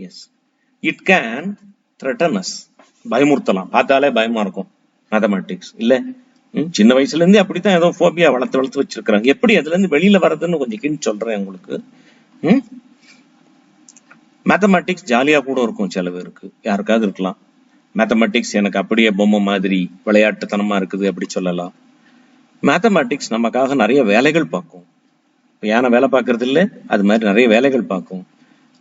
S, it can threaten us, பயமுறுத்தலாம், பார்த்தாலே பயமா இருக்கும் மேத்தமேட்டிக்ஸ் இல்ல. சின்ன வயசுல இருந்து அப்படித்தான் ஏதோ போபியா வளர்த்து வச்சிருக்காங்க. எப்படி அதுல இருந்து வெளியில வர்றதுன்னு கொஞ்சம் ஹிண்ட் சொல்றேன் உங்களுக்கு. மேத்தமேட்டிக்ஸ் ஜாலியா கூட இருக்கும் சில பேருக்கு, யாருக்காவது இருக்கலாம். மேத்தமேட்டிக்ஸ் எனக்கு அப்படியே பொம்மை மாதிரி விளையாட்டுத்தனமா இருக்குது அப்படி சொல்லலாம். மேத்தமேட்டிக்ஸ் நமக்காக நிறைய வேலைகள் பார்க்கும். யானை வேலை பார்க்கறது இல்லை, அது மாதிரி நிறைய வேலைகள் பார்க்கும்.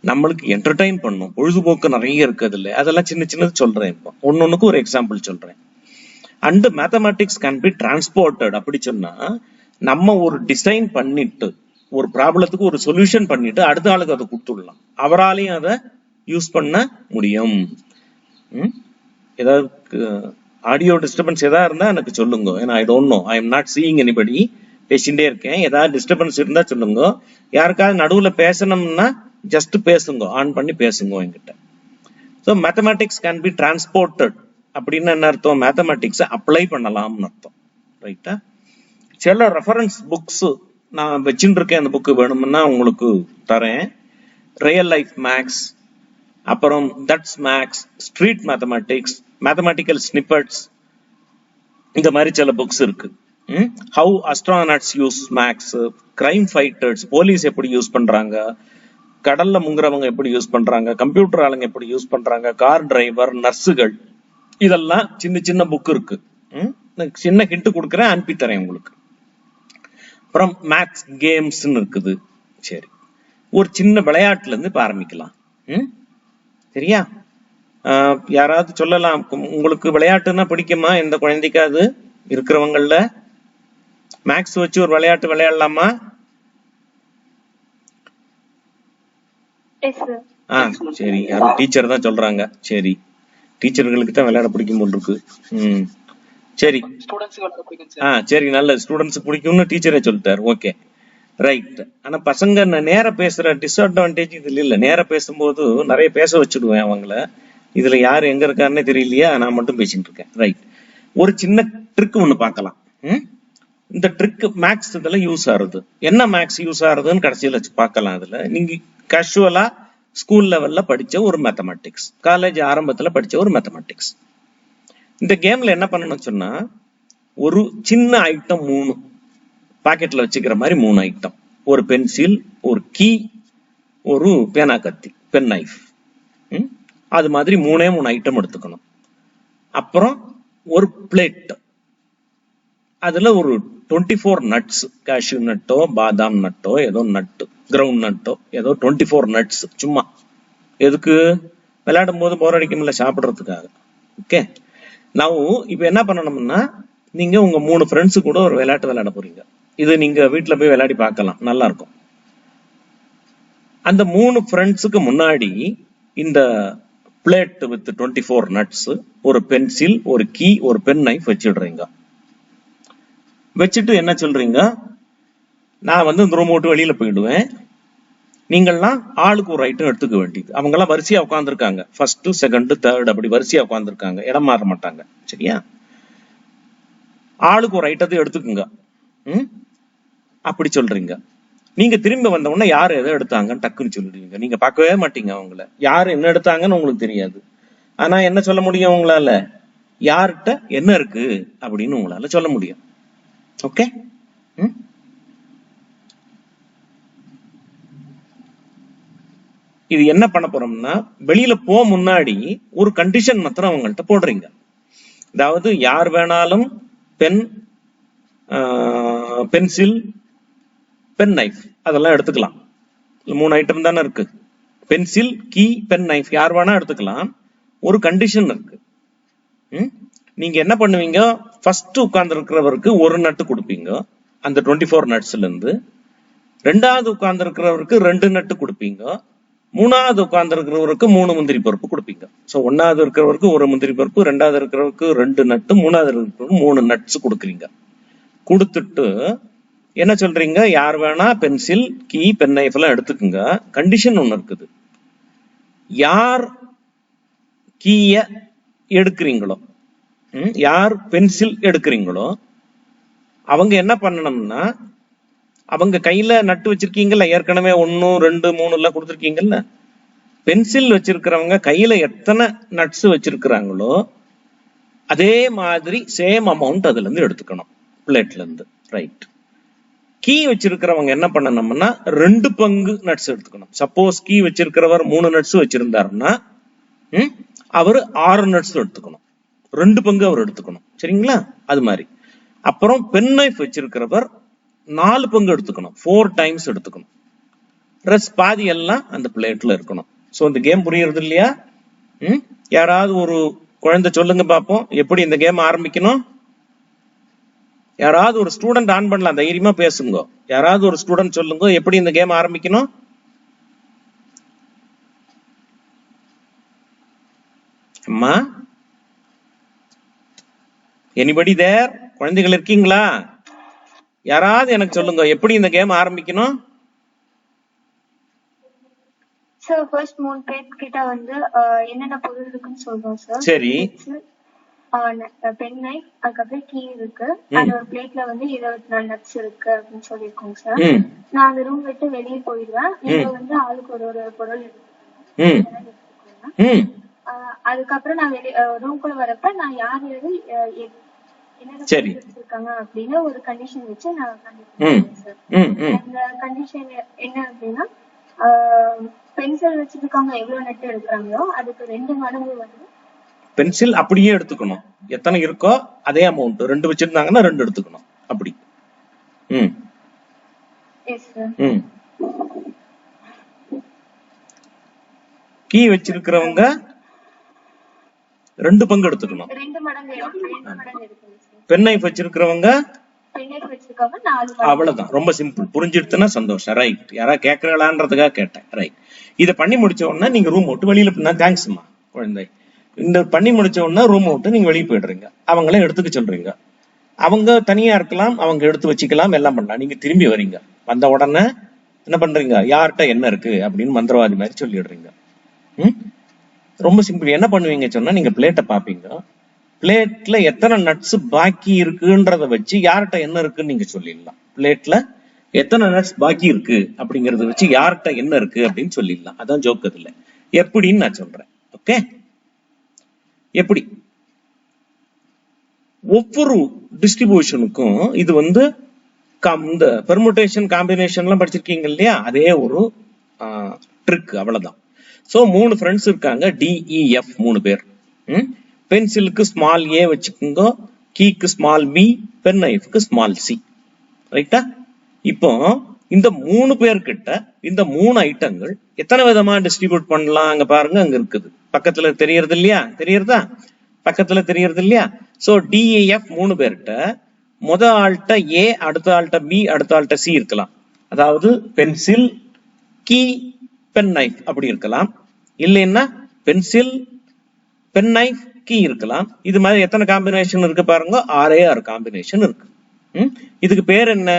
நம்மளுக்கு என்டர்டைன் பண்ணும், பொழுதுபோக்கு நிறைய இருக்குது இல்லை. அதெல்லாம் சின்ன சின்னது சொல்றேன். இப்போ ஒன்னொன்னுக்கு ஒரு எக்ஸாம்பிள் சொல்றேன். And mathematics can be transported. அப்படி சொன்னா நம்ம ஒரு டிசைன் பண்ணிட்டு ஒரு ப்ராப்ளத்துக்கு ஒரு சொல்யூஷன் பண்ணிட்டு அடுத்த ஆளுக்கு அதை கொடுத்துடலாம். அவராலையும் அதை யூஸ் பண்ண முடியும். ஏதாவது ஆடியோ டிஸ்டர்பன்ஸ் ஏதாவது இருந்தா எனக்கு சொல்லுங்க. ஏன்னா I don't know, I am not seeing anybody. பேசிட்டே இருக்கேன், ஏதாவது டிஸ்டர்பன்ஸ் இருந்தா சொல்லுங்க. யாருக்காவது நடுவுல பேசணும்னா ஜஸ்ட் பேசுங்க, ஆன் பண்ணி பேசுங்க என்கிட்ட. So mathematics can be transported அப்படின்னு என்ன அர்த்தம்? மேத்தமேட்டிக்ஸை அப்ளை பண்ணலாம்னு அர்த்தம். ரைட்டா? சில ரெஃபரன்ஸ் புக்ஸ் நான் வச்சுட்டு இருக்கேன், அந்த புக்கு வேணும்னா உங்களுக்கு தரேன். ரியல் லைஃப் மேக்ஸ், அப்புறம் that's maths, street mathematics, mathematical snippets, இந்த மாதிரி சில புக்ஸ் இருக்கு. How astronauts use maths, crime fighters, police எப்படி யூஸ் பண்றாங்க, கடல்ல முங்குறவங்க எப்படி யூஸ் பண்றாங்க, கம்ப்யூட்டர் ஆளுங்க எப்படி யூஸ் பண்றாங்க, கார் டிரைவர், நர்ஸுகள், இதெல்லாம் சின்ன சின்ன புக் இருக்கு. சின்ன ஹிண்ட் கொடுக்குறேன், அனுப்பி தரேன் உங்களுக்கு. அப்புறம் மேத்ஸ் கேம்ஸ் இருக்குது. சரி, ஒரு சின்ன விளையாட்டுல இருந்து ஆரம்பிக்கலாம். சரியா? யாராவது சொல்லலாம், உங்களுக்கு விளையாட்டுன்னா பிடிக்குமா? எந்த குழந்தைக்காவது இருக்கிறவங்கள மேக்ஸ் வச்சு ஒரு விளையாட்டு விளையாடலாமா? சரி, யாரும் டீச்சர் தான் சொல்றாங்க. சரி, டீச்சர்களுக்கு தான் விளையாட பிடிக்கும் போல் இருக்கு. சரி சரி, நல்ல ஸ்டூடெண்ட்ஸ் பிடிக்கும்னு டீச்சரே சொல்லிட்டாரு. Okay, right. ஆனா பசங்க நேர பேசுற டிஸ்அட்வான்டேஜ் இதுல இல்ல. நேர பேசும்போது நிறைய பேச வச்சுடுவேன் அவங்கள. இதுல யாரு எங்க இருக்காருன்னே தெரியலையா, நான் மட்டும் பேசிட்டு இருக்கேன். ரைட், ஒரு சின்ன ட்ரிக் ஒண்ணு பார்க்கலாம். இந்த ட்ரிக் மேக்ஸ் இதுல யூஸ் ஆகுது. என்ன மேக்ஸ் யூஸ் ஆகுதுன்னு கடைசியில பார்க்கலாம். அதுல நீங்க கேஷுவலா ஸ்கூல் லெவல்ல படிச்ச ஒரு மேத்தமேட்டிக்ஸ், காலேஜ் ஆரம்பத்துல படிச்ச ஒரு மேத்தமேட்டிக்ஸ். இந்த கேம்ல என்ன பண்ணணும்னு சொன்னா, ஒரு சின்ன ஐட்டம் 3 பாக்கெட்ல வச்சுக்கிற மாதிரி 3 ஐட்டம், ஒரு பென்சில், ஒரு கீ, ஒரு பேனா கத்தி, பென் நைஃப், அது மாதிரி 3 ஐட்டம் எடுத்துக்கணும். அப்புறம் ஒரு பிளேட், அதுல ஒரு 24 நட்ஸ், கேஷ்யூ நட்டோ பாதாம் நட்டோ ஏதோ நட்டு, கிரவுண்ட் நட்டோ ஏதோ 24 நட்ஸ். சும்மா எதுக்கு? விளையாடும் போது போர் அடிக்கும்ல, சாப்பிடுறதுக்காக. ஓகே, நான் இப்ப என்ன பண்ணணும்னா, நீங்க உங்க 3 ஃப்ரெண்ட்ஸு கூட ஒரு விளையாட்டு விளையாட போறீங்க. இது நீங்க வீட்டுல போய் விளையாடி பார்க்கலாம், நல்லா இருக்கும். அந்த 3 ஃப்ரெண்ட்ஸுக்கு முன்னாடி இந்த பிளேட் வித் 24 நட்ஸ், ஒரு பென்சில், ஒரு கீ, ஒரு பென் நைஃப் வச்சிடுறீங்க. வச்சுட்டு என்ன சொல்றீங்க, நான் இந்த ரூம் விட்டு வெளியில போயிடுவேன், நீங்கள்லாம் ஆளுக்கு ஒரு ஐட்டம் எடுத்துக்க வேண்டியது. அவங்க எல்லாம் வரிசையா உட்காந்துருக்காங்க, ஃபர்ஸ்ட், செகண்ட், தேர்ட், அப்படி வரிசையா உட்காந்துருக்காங்க, இடம் மாற மாட்டாங்க. சரியா? ஆளுக்கு ஒரு ஐட்டத்தை எடுத்துக்குங்க. அப்படி சொல்றீங்க. நீங்க திரும்ப வந்த உடனே யாரு எதை எடுத்தாங்கன்னு டக்குன்னு சொல்லிடுவீங்க. நீங்க பார்க்கவே மாட்டீங்க அவங்கள, யாரு என்ன எடுத்தாங்கன்னு உங்களுக்கு தெரியாது. ஆனா என்ன சொல்ல முடியும் உங்களால? யார்கிட்ட என்ன இருக்கு அப்படின்னு உங்களால சொல்ல முடியும். ஓகே, இது என்ன பண்ண போறோம்னா, வெளியில போ முன்னாடி ஒரு கண்டிஷன் மாத்திரம் அவங்கள்ட்ட போடுறீங்க. அதாவது யார் வேணாலும் பென்சில், பென் நைஃப் அதெல்லாம் எடுத்துக்கலாம். 3 ஐட்டம் தானே இருக்கு, பென்சில், கீ, பென் நைஃப், யார் வேணா எடுத்துக்கலாம். ஒரு கண்டிஷன் இருக்கு. நீங்க என்ன பண்ணுவீங்க, ஃபர்ஸ்ட் உட்கார்ந்து இருக்கிறவருக்கு ஒரு நட்டு கொடுப்பீங்க அந்த 24 நட்ஸ்ல இருந்து. 2வது உட்கார்ந்து இருக்கிறவருக்கு 2 நட்டு கொடுப்பீங்க. 3வது உட்கார்ந்து இருக்கிறவருக்கு 3 முந்திரி பருப்பு கொடுப்பீங்க. சோ 1வது இருக்கிறவருக்கு 1 முந்திரி பருப்பு, 2வது இருக்கிறவருக்கு 2 நட்டு, 3வது இருக்கிறவருக்கு 3 நட்ஸ் கொடுக்குறீங்க. கொடுத்துட்டு என்ன சொல்றீங்க, யார் வேணா பென்சில், கீ, பென் நைஃப் எல்லாம் எடுத்துக்குங்க. கண்டிஷன் ஒண்ணு இருக்குது, யார் கீய எடுக்கிறீங்களோ, யார் பென்சில் எடுக்கிறீங்களோ அவங்க என்ன பண்ணணும்னா, அவங்க கையில நட்டு வச்சிருக்கீங்கல்ல, ஏற்கனவே 1, 2, 3 எல்லாம் கொடுத்துருக்கீங்கல்ல, பென்சில் வச்சிருக்கிறவங்க கையில எத்தனை நட்ஸ் வச்சிருக்கிறாங்களோ அதே மாதிரி சேம் அமௌண்ட் அதுல இருந்து எடுத்துக்கணும் பிளேட்ல இருந்து. ரைட். கீ வச்சிருக்கிறவங்க என்ன பண்ணணும்னா 2 பங்கு நட்ஸ் எடுத்துக்கணும். சப்போஸ் கீ வச்சிருக்கிறவர் 3 நட்ஸ் வச்சிருந்தாருன்னா அவர் 6 நட்ஸ் எடுத்துக்கணும். 2 பங்கு அவர் எடுத்துக்கணும். சரிங்களா? அது மாதிரி. அப்புறம் பென் நைஃப் வச்சிருக்கிறவர் 4 பங்கு எடுத்துக்கணும். 4 டைம்ஸ் எடுத்துக்கணும். ரெஸ்ட் பாதி எல்லாம் அந்த பிளேட்ல இருக்கணும். சோ இந்த கேம் புரியுறது இல்லையா? யாராவது ஒரு குழந்தை சொல்லுங்க பாப்போம், எப்படி இந்த கேம் ஆரம்பிக்கணும்? யாராவது ஒரு ஸ்டூடெண்ட் ஆன் பண்ணலாம், தைரியமா பேசுங்க. யாராவது ஒரு ஸ்டூடெண்ட் சொல்லுங்க எப்படி இந்த கேம் ஆரம்பிக்கணும்? அம்மா, எனிபடி தேர்? குழந்தைகள் இருக்கீங்களா? யாராவது எனக்கு சொல்லுங்க எப்படி இந்த கேம் ஆரம்பிக்கணும்? சார் ஃபர்ஸ்ட் 3 பேர் கிட்ட வந்து என்னென்ன பொருள் இருக்குன்னு சொல்றோம் சார். சரி. பென் நைஃப், அதுக்கப்புறம் கீ இருக்கு, அந்த ஒரு பிளேட்ல வந்து 24 நட்ஸ் இருக்கு அப்படின்னு சொல்லியிருக்கோங்க சார். நான் அந்த ரூம் விட்டு வெளியே போயிடுவேன். நீங்க வந்து ஆளுக்கு ஒரு பொருள் எடுத்துக்கோங்க. அதுக்கப்புறம் நான் ரூம்குள்ள வரப்ப நான் யார் யாரு என்னென்ன வச்சிருக்காங்க அப்படின்னு ஒரு கண்டிஷன் வச்சு நான் கண்டிப்பேன் சார். அந்த கண்டிஷன் என்ன அப்படின்னா, பென்சில் வச்சிருக்கவங்க எவ்வளவு நட்டு எடுக்கிறாங்களோ அதுக்கு 2 மடங்கு வந்து பென்சில் அப்படியே எடுத்துக்கணும். எத்தனை இருக்கோ அதே அமௌண்ட். 2 வச்சிருந்தாங்கன்னா 2 எடுத்துக்கணும். அப்படி. கீ வச்சிருக்கிறவங்க 2 பங்கு எடுத்துக்கணும். 2 மடங்கு எடுக்கணும். பென் நைஃப் வச்சிருக்கிறவங்க பென் நைஃப் வச்சிருக்கவங்க 4. அவ்வளவுதான். ரொம்ப சிம்பிள். புரிஞ்சிடுச்சுன்னா சந்தோஷம். ரைட். யாரா கேட்கறாங்கன்றதுக்காக கேட்டேன். ரைட். இத பண்ணி முடிச்ச உடனே நீங்க ரூம் விட்டு வெளியில தேங்க்ஸ்மா குழந்தை. இந்த பண்ணி முடிச்ச உடனே ரூம் விட்டு நீங்க வெளியே போயிடுறீங்க. அவங்கள எடுத்துக்க சொல்றீங்க. அவங்க தனியா இருக்கலாம், அவங்க எடுத்து வச்சுக்கலாம், எல்லாம் பண்ணலாம். நீங்க திரும்பி வரீங்க. வந்த உடனே என்ன பண்றீங்க? யார்கிட்ட என்ன இருக்கு அப்படின்னு மந்திரவாதி மாதிரி சொல்லிடுறீங்க. ரொம்ப சிம்பிள். என்ன பண்ணுவீங்க சொன்னா, நீங்க பிளேட்டை பாப்பீங்க. பிளேட்ல எத்தனை நட்ஸ் பாக்கி இருக்குன்றத வச்சு யார்கிட்ட என்ன இருக்குன்னு நீங்க சொல்லிடலாம். பிளேட்ல எத்தனை நட்ஸ் பாக்கி இருக்கு அப்படிங்கறத வச்சு யார்கிட்ட என்ன இருக்கு அப்படின்னு சொல்லிடலாம். அதான் ஜோக். அதுல எப்படின்னு நான் சொல்றேன். ஓகே? எப்படி ஒவ்வொரு டிஸ்ட்ரிபியூஷனுக்கும் இது வந்து இந்த பெர்முடேஷன் காம்பினேஷன் எல்லாம் படிச்சிருக்கீங்க இல்லையா? அதே ஒரு ட்ரிக். அவ்வளவுதான். சோ 3 ஃப்ரெண்ட்ஸ் இருக்காங்க. DEF 3 பேர். பென்சிலுக்கு ஸ்மால் ஏ வச்சுக்கோங்க, கீக்கு ஸ்மால் பி, பென் நைஃப்க்கு ஸ்மால் சி. ரைட்டா? இப்போ இந்த 3 பேர்கிட்ட இந்த 3 ஐட்டங்கள் எத்தனை விதமா டிஸ்ட்ரிபியூட் பண்ணலாம்? அங்க பாருங்க, அங்க இருக்குது. பக்கத்துல தெரியறது இல்லையா? தெரியறதா? பக்கத்துல தெரியறது இல்லையா? சோ DEF 3 பேர்கிட்ட முத ஆள்கிட்ட ஏ, அடுத்த ஆள்கிட்ட பி, அடுத்த ஆள்கிட்ட சி இருக்கலாம். அதாவது பென்சில், கீ, பென் நைஃப் அப்படி இருக்கலாம். இல்லைன்னா பென்சில், பென் நைஃப், கீ இருக்கலாம். இது மாதிரி எத்தனை காம்பினேஷன் இருக்கு பாருங்க. 6 காம்பினேஷன் இருக்கு. இதுக்கு பேர் என்ன?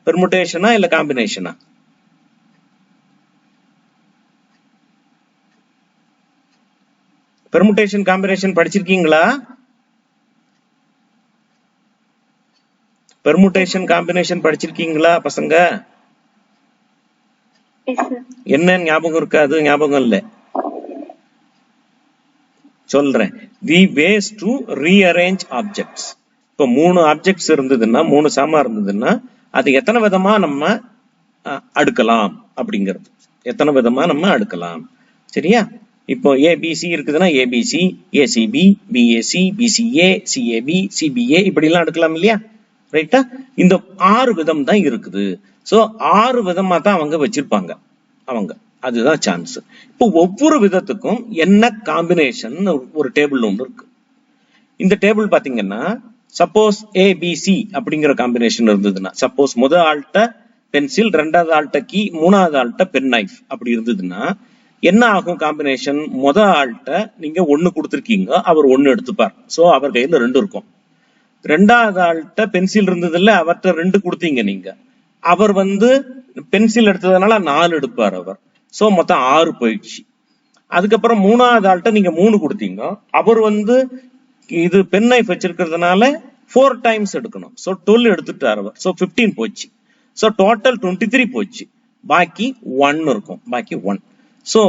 பெர்முடேஷனா இல்ல காம்பினேஷனா? பெர்முடேஷன் காம்பினேஷன் படிச்சிருக்கீங்களா? பெர்முடேஷன் காம்பினேஷன் படிச்சிருக்கீங்களா பசங்க? என்ன ஞாபகம் இருக்காது? ஞாபகம் இல்ல, சொல்றேன். The ways to rearrange objects. இப்போ 3 ஆப்ஜெக்ட்ஸ் இருந்ததுன்னா, 3 சாமா இருந்ததுன்னா, அது எத்தனை விதமா நம்ம அடுக்கலாம் அப்படிங்கிறது. எத்தனை விதமா நம்ம அடுக்கலாம். சரியா? இப்போ ABC இருக்குதுன்னா ABC, ACB, BAC, BCA, CAB, CBA இப்படி எல்லாம் அடுக்கலாம் இல்லையா? ரைட்டா? இந்த 6 விதம் தான் இருக்குது. சோ 6 விதமா தான் அவங்க வச்சிருப்பாங்க. அவங்க அதுதான் சான்ஸ். இப்போ ஒவ்வொரு விதத்துக்கும் என்ன காம்பினேஷன் ஒரு டேபிள் ஒன்று இருக்கு. இந்த டேபிள் பாத்தீங்கன்னா, சப்போஸ் ABC அப்படிங்கிற காம்பினேஷன் இருந்ததுன்னா, சப்போஸ் முத ஆள்கிட்ட பென்சில், 2வது ஆள்கிட்ட கீ, 3வது ஆள்கிட்ட பென் நைஃப் அப்படி இருந்ததுன்னா என்ன ஆகும் காம்பினேஷன்? முத ஆள்கிட்ட நீங்க 1 கொடுத்துருக்கீங்க, அவர் 1 எடுத்துப்பார். சோ அவர் கையில 2 இருக்கும். 2வது ஆள்கிட்ட பென்சில் இருந்ததுல, அவர்கிட்ட 2 கொடுத்தீங்க நீங்க. அவர் வந்து பென்சில் எடுத்ததுனால 4 எடுப்பார் அவர். சோ மொத்தம் 6 போயிடுச்சு. அதுக்கப்புறம் 3வது ஆள்கிட்ட நீங்க 3 கொடுத்தீங்க, அவர் வந்து இது பென் நைஃப் வச்சிருக்கிறதுனால 4 டைம்ஸ் எடுக்கணும். சோ 12 எடுத்துட்டார் அவர். சோ 15 போச்சு. சோ டோட்டல் 23 போச்சு. பாக்கி 1 இருக்கும். பாக்கி 1. சோ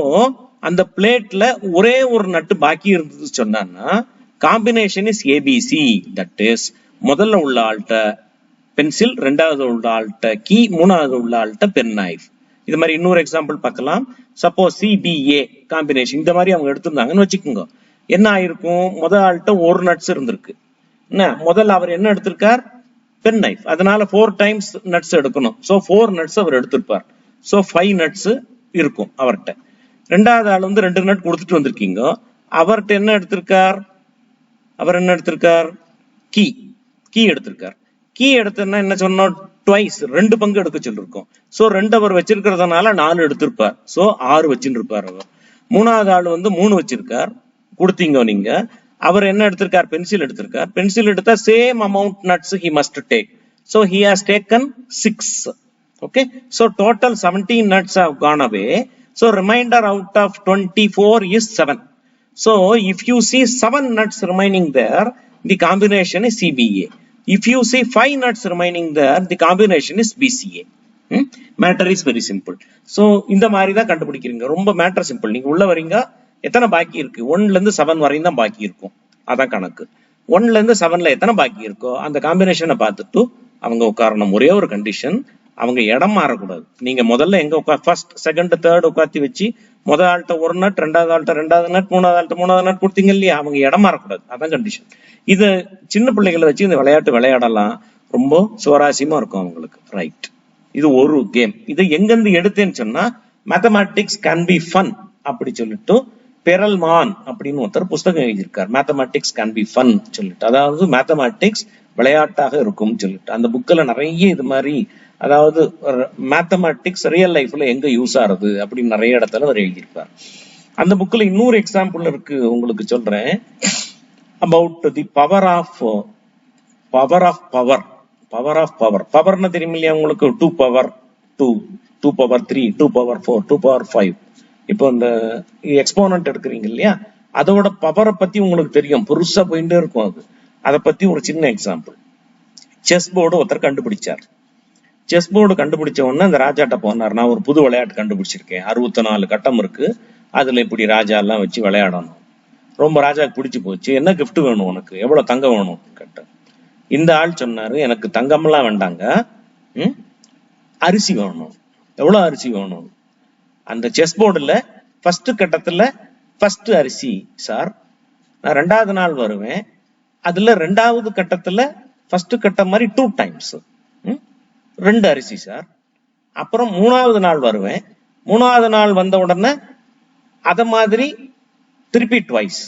அந்த பிளேட்ல ஒரே ஒரு நட்டு பாக்கி இருந்தது சொன்னான்னா combination is ABC. That is முதல்ல உள்ள ஆள்கிட்ட பென்சில், ரெண்டாவது உள்ள ஆள்கிட்ட கீ, மூணாவது உள்ள ஆள்கிட்ட பென் நைஃப். இது மாதிரி இன்னொரு எக்ஸாம்பிள் பார்க்கலாம். சப்போஸ் சிபிஏ காம்பினேஷன் இந்த மாதிரி அவங்க எடுத்திருந்தாங்கன்னு வச்சுக்கோங்க. என்ன ஆயிருக்கும், முதல் ஆள்கிட்ட ஒரு நட்ஸ் இருந்திருக்கு. என்ன முதல்ல அவர் என்ன எடுத்திருக்கார், பென் நைஃப். அதனால 4 டைம்ஸ் நட்ஸ் எடுக்கணும். ஸோ 4 நட்ஸ் அவர் எடுத்திருப்பார். ஸோ 5 நட்ஸ் இருக்கும் அவர்கிட்ட. ரெண்டாவது ஆள் வந்து 2 நட் கொடுத்துட்டு வந்திருக்கீங்க. அவர்கிட்ட என்ன எடுத்திருக்கார், அவர் என்ன எடுத்திருக்கார், கீ எடுத்திருக்கார். கீ எடுத்தா என்ன சொன்னோம், ட்வைஸ் 2 பங்கு எடுக்க சொல்லிருக்கோம். சோ 2 அவர் வச்சிருக்கிறதுனால 4 எடுத்திருப்பார். சோ 6 வச்சிருப்பார் அவர். மூணாவது ஆள் வந்து 3 வச்சிருக்கார், கொடுத்தீங்க நீங்க. அவர் என்ன எடுத்திருக்கார், பென்சில் எடுத்திருக்கார். பென்சில் எடுத்தா same amount nuts he must take. So he has taken 6. Okay, so total 17 nuts have gone away. So remainder out of 24 is 7. So if you see 7 nuts remaining there, the combination is CBA. If you see 5 nuts remaining there, the combination is BCA. Matter is very simple. So இந்த மாதிரி தான் கண்டுபிடிக்கிறீங்க. ரொம்ப matter simple. நீங்க உள்ள வரீங்க, எத்தனை பாக்கி இருக்கு, 1ல இருந்து 7 வரையும் தான் பாக்கி இருக்கும். அதான் கணக்கு. 1ல இருந்து 7ல எத்தனை பாக்கி இருக்கோ அந்த காம்பினேஷனை பார்த்துட்டு அவங்க உட்காரணும். ஒரே ஒரு கண்டிஷன், அவங்க இடம் மாறக்கூடாது. நீங்க முதல்ல எங்க உட்கார், ஃபர்ஸ்ட் செகண்ட் தேர்ட் உட்காத்தி வச்சு முதல் ஆள்கிட்ட ஒரு நட், ரெண்டாவது ஆள்கிட்ட 2வது நட், மூணாவது ஆள்கிட்ட 3வது நட் கொடுத்தீங்க இல்லையா, அவங்க இடம் மாறக்கூடாது. அதான் கண்டிஷன். இது சின்ன பிள்ளைகளை வச்சு இந்த விளையாட்டு விளையாடலாம், ரொம்ப சுவாரஸ்யமா இருக்கும் அவங்களுக்கு. ரைட், இது ஒரு கேம். இது எங்கிருந்து எடுத்தேன்னு சொன்னா மேத்தமேட்டிக்ஸ் கேன் பி ஃபன் அப்படி சொல்லிட்டு பெரல்மான் அப்படின்னு ஒருத்தர் புஸ்தகம் எழுதியிருக்கார். மேத்தமேட்டிக்ஸ் கேன் பி ஃபன் சொல்லிட்டு, அதாவது மேத்தமேட்டிக்ஸ் விளையாட்டாக இருக்கும் சொல்லிட்டு. அந்த புக்ல நிறைய இது மாதிரி, அதாவது மேத்தமேட்டிக்ஸ் ரியல் லைஃப்ல எங்க யூஸ் ஆகுது அப்படின்னு நிறைய இடத்துல அவர் எழுதியிருப்பார். அந்த புக்ல இன்னொரு எக்ஸாம்பிள் இருக்கு, உங்களுக்கு சொல்றேன். About the power of power. பவர்னு தெரியும் இல்லையா உங்களுக்கு, 2 பவர் 2, 2 பவர் 3, 2 பவர் 4, 2 பவர் 5. இப்போ இந்த எக்ஸ்போனன்ட் எடுக்கிறீங்க இல்லையா, அதோட பவரை பத்தி உங்களுக்கு தெரியும், பெருசா போயிட்டே இருக்கும் அது. அதை பத்தி ஒரு சின்ன எக்ஸாம்பிள். செஸ் போர்டு ஒருத்தர் கண்டுபிடிச்சார். செஸ் போர்டு கண்டுபிடிச்ச உடனே அந்த ராஜாட்ட போனார், நான் ஒரு புது விளையாட்டு கண்டுபிடிச்சிருக்கேன், 64 கட்டம் இருக்கு, அதுல இப்படி ராஜா எல்லாம் வச்சு விளையாடணும். ரொம்ப ராஜாக்கு பிடிச்சு போச்சு. என்ன கிஃப்ட் வேணும் உனக்கு, எவ்வளவு தங்கம் வேணும் கேட்ட. இந்த ஆள் சொன்னாரு, எனக்கு தங்கம்லாம் வேண்டாங்க, அரிசி வேணும். எவ்வளவு அரிசி வேணும்? அந்த செஸ் போர்டுல ஃபர்ஸ்ட் கட்டத்துல ஃபர்ஸ்ட் அரிசி சார், நான் 2வது நாள் வருவேன், அதுல 2வது கட்டத்துல ஃபர்ஸ்ட் கட்டம் மாதிரி 2 டைம்ஸ் 2 அரிசி சார். அப்புறம் 3வது நாள் வருவேன், 3வது நாள் வந்த உடனே அத மாதிரி திருப்பி ட்வைஸ்.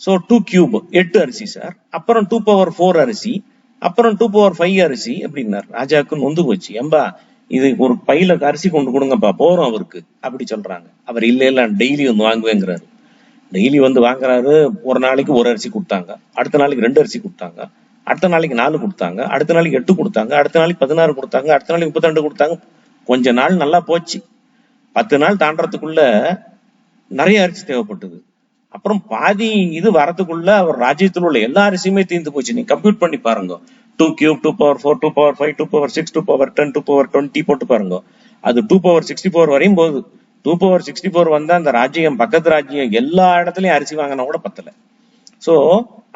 சோ 2 கியூப் 8 அரிசி சார். அப்புறம் 2 பவர் 4 அரிசி, அப்புறம் 2 பவர் 5 அரிசி அப்படின்னாரு. ராஜாவுக்கு நொந்து போச்சு, எம்பா இது ஒரு பையில அரிசி கொண்டு கொடுங்கப்பா போறோம் அவருக்கு அப்படி சொல்றாங்க. அவர் இல்ல டெய்லி வந்து வாங்குவேங்கிறாரு. டெய்லி வந்து வாங்குறாரு. ஒரு நாளைக்கு ஒரு அரிசி கொடுத்தாங்க, அடுத்த நாளைக்கு 2 அரிசி கொடுத்தாங்க, அடுத்த நாளைக்கு 4 கொடுத்தாங்க, அடுத்த நாளைக்கு 8 கொடுத்தாங்க, அடுத்த நாளைக்கு 16 கொடுத்தாங்க, அடுத்த நாளைக்கு 32 கொடுத்தாங்க. கொஞ்ச நாள் நல்லா போச்சு. 10 நாள் தாண்டறதுக்குள்ள நிறைய அரிசி தேவைப்பட்டது. அப்புறம் பாதி இது வரதுக்குள்ள அவர் ராஜ்யத்தில் உள்ள எல்லா அரிசியுமே தீர்ந்து போச்சு. நீங்க கம்ப்யூட் பண்ணி பாருங்க. 2 cube, 2 power 4, 2 power 5, 2 power 6, 2 power 10, 2 power 20 போட்டு பாருங்க. அது 2 பவர் 64 வரையும் போகுது. 2 பவர் 64 வந்தா அந்த ராஜ்யம், பக்கத்து ராஜ்யம் எல்லா இடத்துலயும் அரிசி வாங்கினா கூட பத்தல. சோ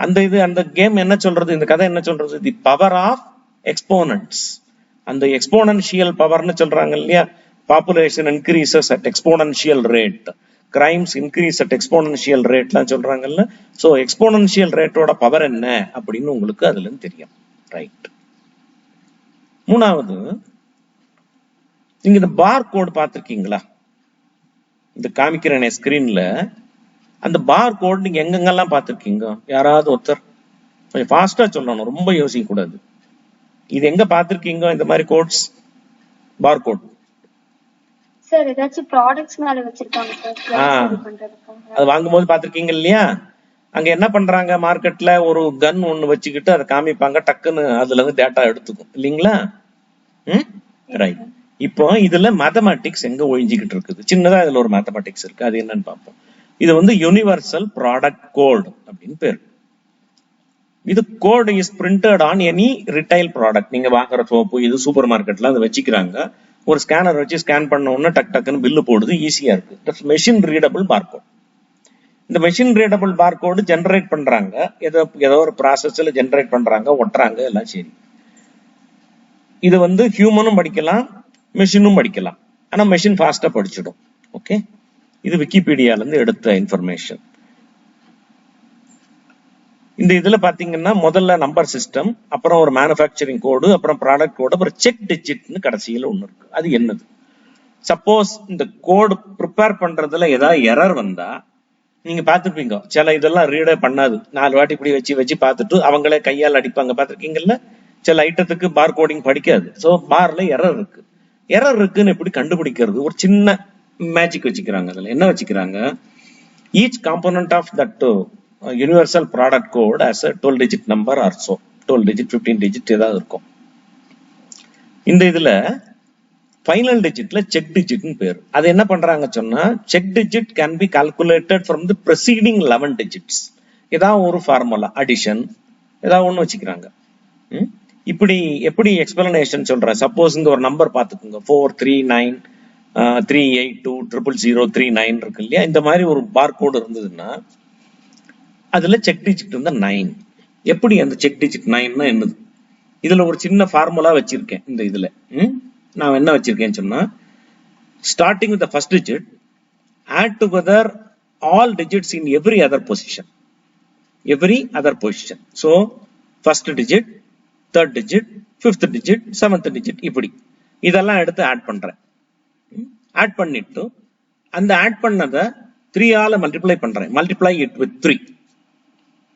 அந்த கேம் என்ன சொல்றது, இந்த கதை என்ன சொல்றது, தி பவர் ஆஃப் எக்ஸ்போனன்ட்ஸ். அந்த எக்ஸ்போனன்ஷியல் பவர்னு சொல்றாங்க இல்லையா, population increases at exponential rate, crimes increase at exponential ரேட்லாம் சொல்றாங்கல்ல. சோ எக்ஸ்போனன்ஷியல் ரேட்டோட பவர் என்ன அப்படின்னு உங்களுக்கு அதுல இருந்து தெரியும். ரைட். 3வது, நீங்க இந்த பார் கோட் பார்த்திருக்கீங்களா? இந்த காமிக்கிறேன் ஸ்கிரீன்ல. அந்த பார் கோட் நீங்க எங்கெங்கெல்லாம் பார்த்திருக்கீங்க? யாராவது ஒருத்தர் கொஞ்சம் ஃபாஸ்டா சொல்லணும், ரொம்ப யோசிக்க கூடாது. இது எங்க பார்த்திருக்கீங்க இந்த மாதிரி கோட்ஸ், பார் கோட்? சார் ஏதாச்சும் ப்ராடக்ட்ஸ் மேல வச்சிருக்காங்க சார், அது வாங்கும்போது பார்த்திருக்கீங்க இல்லையா? அங்க என்ன பண்றாங்க, மார்க்கெட்ல ஒரு கன் ஒண்ணு வச்சுக்கிட்டு அதை காமிப்பாங்க, டக்குன்னு அதுல இருந்து டேட்டா எடுத்துக்கும் இல்லீங்களா? ரைட். இப்போ இதுல மேத்தமேட்டிக்ஸ் எங்க ஒழிஞ்சுக்கிட்டு இருக்குது? சின்னதா இதுல ஒரு மேத்தமேட்டிக்ஸ் இருக்கு, அது என்னன்னு பார்ப்போம். இது வந்து யூனிவர்சல் ப்ராடக்ட் கோட் அப்படின்னு பேரு. இது code is printed on any retail product. நீங்க வாங்குற சோப்பு இது சூப்பர் மார்க்கெட்ல அதை வச்சுக்கிறாங்க. ஒரு ஸ்கேனர் வச்சு ஸ்கேன் பண்ண உடனே டக் டக்குன்னு பில்லு போடுது, ஈஸியா இருக்கு. Machine readable barcode. இந்த மெஷின் ரீடபிள் பார்கோடு ஜெனரேட் பண்றாங்க, ஏதோ ஒரு ப்ராசஸ்ல ஜெனரேட் பண்றாங்க, ஒட்டுறாங்க, எல்லாம் சரி. இது வந்து ஹியூமனும் படிக்கலாம், மெஷினும் படிக்கலாம். ஆனா மெஷின் ஃபாஸ்டா படிச்சிடும். ஓகே, இது விக்கிபீடியால இருந்து எடுத்த இன்ஃபர்மேஷன். இந்த இதுல பாத்தீங்கன்னா முதல்ல நம்பர் சிஸ்டம், அப்புறம் ஒரு மேனுஃபேக்சரிங் கோடு, அப்புறம் ப்ராடக்ட் கோடு, அப்புறம் செக் டிஜிட்னு கடைசியில ஒண்ணு இருக்கு. அது என்னது? சப்போஸ் இந்த கோடு ப்ரிப்பேர் பண்றதுல ஏதாவது எரர் வந்தா நீங்க பாத்துருப்பீங்க, சில இதெல்லாம் ரீடே பண்ணாது, 4 வாட்டி இப்படி வச்சு பார்த்துட்டு அவங்களே கையால் அடிப்பாங்க, பாத்திருக்கீங்கல்ல. சில ஐட்டத்துக்கு பார் கோடிங் படிக்காது, சோ பார்ல எரர் இருக்கு. எரர் இருக்குன்னு எப்படி கண்டுபிடிக்கிறது? ஒரு சின்ன மேஜிக் வச்சுக்கிறாங்க. அதுல என்ன வச்சுக்கிறாங்க? Each component of that universal product code as a 12 digit number or so, 12 digit 15 digit ஏதாவது இருக்கும். இந்த இதுல ஃபைனல் டிஜிட்ல செக் டிஜிட்னு பேர். அது என்ன பண்றாங்க சொன்னா, check digit can be calculated from the presiding 11 digits. ஏதாவது ஒரு ஃபார்முலா அடிஷன் ஏதாவது ஒண்ணு வச்சுக்கிறாங்க. இப்படி எப்படி எக்ஸ்பிளனேஷன் சொல்றேன். சப்போஸ் இங்க ஒரு நம்பர் பாத்துக்கோங்க, 43938200039 இருக்கு இல்லையா. இந்த மாதிரி ஒரு பார் கோடு இருந்ததுன்னா அதுல செக் டிஜிட் வந்து 9. எப்படி அந்த செக் டிஜிட் 9னா என்னது? இதுல ஒரு சின்ன ஃபார்முலா வச்சிருக்கேன். இந்த இதுல நான் என்ன வச்சிருக்கேன்னு சொன்னா, starting with the first digit, add together all digits in every other position. So first digit, third digit, fifth digit, seventh digit, இப்படி இதெல்லாம் எடுத்து ஆட் பண்றேன். ஆட் பண்ணிட்டு அந்த ஆட் பண்ணதை 3 ஆல மல்டிப்ளை பண்றேன். Multiply it with 3.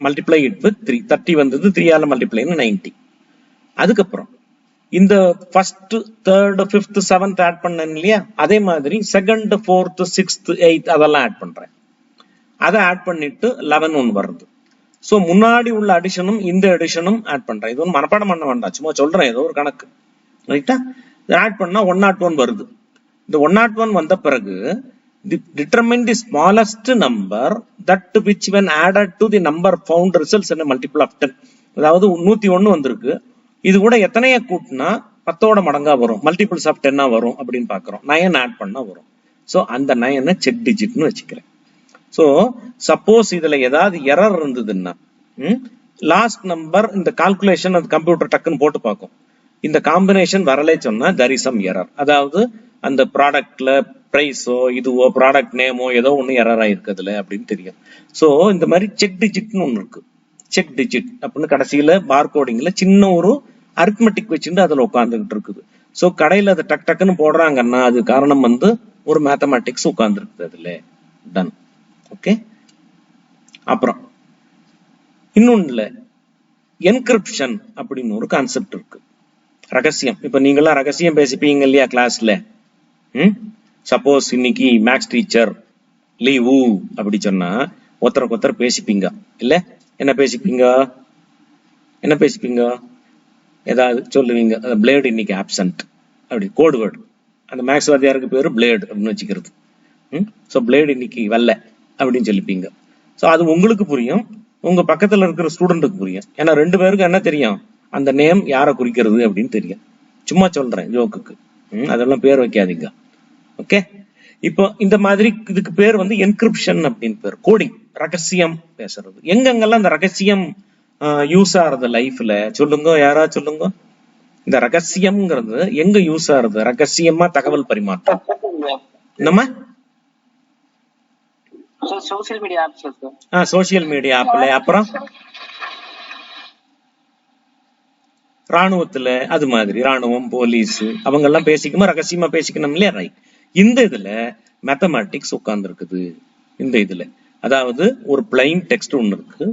30 வந்தது, 3 ஆல மல்டிப்ளை 90. அதுக்கப்புறம் இந்த first, third, fifth, seventh add பண்ணேன் இல்லையா, அதே மாதிரி செகண்ட், ஃபோர்த், சிக்ஸ்த், எய்த் அதெல்லாம் ஆட் பண்றேன். அதை ஆட் பண்ணிட்டு 11 ஒன்று வருது. சோ முன்னாடி உள்ள அடிஷனும் இந்த அடிஷனும் ஆட் பண்றேன். இது ஒன்று மனப்பாடம் பண்ண வேண்டாம், சும்மா சொல்றேன், ஏதோ ஒரு கணக்கு. ரைட்டா? ஆட் பண்ணா 101 வருது. இந்த 101 வந்த பிறகு determine the smallest number that which when added to the number found results in a multiple of 10. அதாவது 101 வந்திருக்கு, இது கூட எத்தனைய கூட்டினா 10ஓட மடங்கா வரும், மல்டிபிள்ஸ் ஆஃப் 10 வரும் அப்படின்னு பாக்குறோம். 9 ஆட் பண்ணா வரும். சோ அந்த 9 செக் டிஜிட்னு வச்சுக்கிறேன். சோ சப்போஸ் இதுல ஏதாவது எரர் இருந்ததுன்னா, லாஸ்ட் நம்பர் இந்த கால்குலேஷன் அந்த கம்ப்யூட்டர் டக்குன்னு போட்டு பார்க்கும். இந்த காம்பினேஷன் வரலே சொன்னா there is some error. அதாவது அந்த ப்ராடக்ட்ல பிரைஸோ இதுவோ ப்ராடக்ட் நேமோ ஏதோ ஒண்ணு எரர் ஆயிருக்குதுல அப்படின்னு தெரியும். சோ இந்த மாதிரி செக் டிஜிட்னு ஒண்ணு இருக்கு. செக் டிஜிட் அப்படின்னு கடைசியில பார் கோடிங்ல சின்ன ஒரு அரித்மெட்டிக் வச்சுட்டு அதுல உட்கார்ந்துகிட்டு இருக்குது. சோ கடையில அதை டக் டக்குன்னு போடுறாங்கன்னா அது காரணம் வந்து ஒரு மேத்தமேட்டிக்ஸ் உட்கார்ந்துருக்குது அதுல. டன். ஓகே. அப்புறம் இன்னொன்னுல என்கிரிப்ஷன் அப்படின்னு ஒரு கான்செப்ட் இருக்கு. ரகசியம். இப்ப நீங்களாம் ரகசியம் பேசிப்பீங்க இல்லையா கிளாஸ்ல. சப்போஸ் இன்னைக்கு மேக்ஸ் டீச்சர் லீவு அப்படி சொன்னா ஒருத்தருக்கு ஒருத்தர் பேசிப்பீங்க இல்ல? என்ன பேசிப்பீங்க? ஏதாவது சொல்லுவீங்க, பிளேடு இன்னைக்கு ஆப்சன்ட் அப்படி கோடு வேர்டு. அந்த மேக்ஸ் வாத்தியாருக்கு பேரு பிளேடு அப்படின்னு வச்சுக்கிறது. சோ பிளேடு இன்னைக்கு வரல அப்படின்னு சொல்லிப்பீங்க. சோ அது உங்களுக்கு புரியும், உங்க பக்கத்துல இருக்கிற ஸ்டூடெண்ட்டுக்கு புரியும். ஏன்னா 2 பேருக்கு என்ன தெரியும், அந்த நேம் யாரை குறிக்கிறது அப்படின்னு தெரியும். சும்மா சொல்றேன் ஜோக்குக்கு, அதெல்லாம் பேர் வைக்காதீங்க. ஓகே. இப்போ இந்த மாதிரி இதுக்கு பேர் வந்து என்கிரிப்ஷன் அப்படின்னு பேர். கோடிங், ரகசியம் பேசுறது. எங்கெங்கெல்லாம் இந்த ரகசியம் யூஸ் ஆகுறது லைஃப்ல சொல்லுங்க, யாரா சொல்லுங்க. இந்த ரகசியம்ங்கிறது எங்க யூஸ் ஆகுறது? ரகசியமா தகவல் பரிமாற்றம். என்னமா? சோசியல் மீடியா ஆப்ல. அப்புறம் ராணுவத்துல அது மாதிரி ராணுவம், போலீஸ் அவங்க எல்லாம் பேசிக்குமா ரகசியமா பேசிக்கணும் இல்லையா? ரைட். இந்த இதுல மேத்தமேட்டிக்ஸ் உட்கார்ந்து இருக்குது. இந்த இதுல அதாவது ஒரு பிளைன் டெக்ஸ்ட் ஒண்ணு இருக்கு,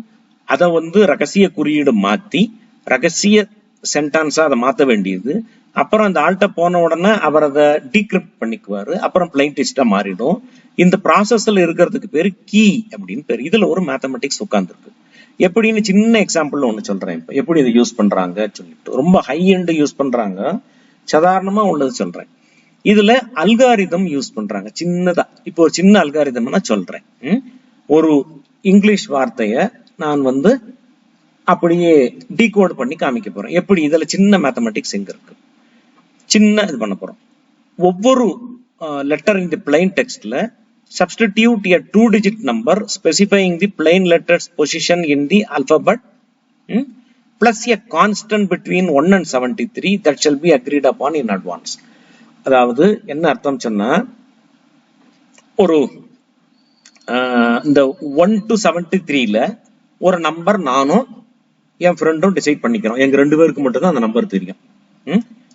அதை வந்து ரகசிய குறியீடு மாத்தி ரகசிய சென்டென்ஸா அதை மாத்த வேண்டியது. அப்புறம் அந்த ஆள்கிட்ட போன உடனே அவர் அதை டீக்ரிப்ட் பண்ணிக்குவாரு, அப்புறம் பிளைன் டெக்ஸ்டா மாறிடும். இந்த ப்ராசஸ்ல இருக்கிறதுக்கு பேரு கீ அப்படின்னு பேரு. இதுல ஒரு மேத்தமெட்டிக்ஸ் உட்கார்ந்து இருக்கு. எப்படின்னு சின்ன எக்ஸாம்பிள் ஒண்ணு சொல்றேன். இப்ப எப்படி இதை யூஸ் பண்றாங்க சொல்லிட்டு, ரொம்ப ஹை எண்ட் யூஸ் பண்றாங்க, சாதாரணமா உள்ளது சொல்றேன். இதுல அல்காரிதம் யூஸ் பண்றாங்க சின்னதா. இப்போ ஒரு சின்ன அல்காரிதம்னா சொல்றேன். ஒரு இங்கிலீஷ் வார்த்தைய நான் வந்து அப்படியே டீகோட் பண்ணி காமிக்க போறேன். எப்படி? இதுல சின்ன மேத்தமெட்டிக்ஸ் எங்க இருக்கு, சின்ன இது பண்ண போறோம். ஒவ்வொரு லெட்டர் இன் தி பிளைன் டெக்ஸ்ட்ல substitute a 2-digit number specifying the plain letters position in the alphabet plus a constant between 1 and 73 that shall be agreed upon in advance. அதாவது என்ன அர்த்தம் சொன்னா, ஒரு இந்த 1 to 73ல ஒரு நம்பர் நானும் என் ஃப்ரெண்டும் டிசைட் பண்ணிக்கிறோம். எங்க 2 பேருக்கு மட்டும் தான் அந்த நம்பர் தெரியும்.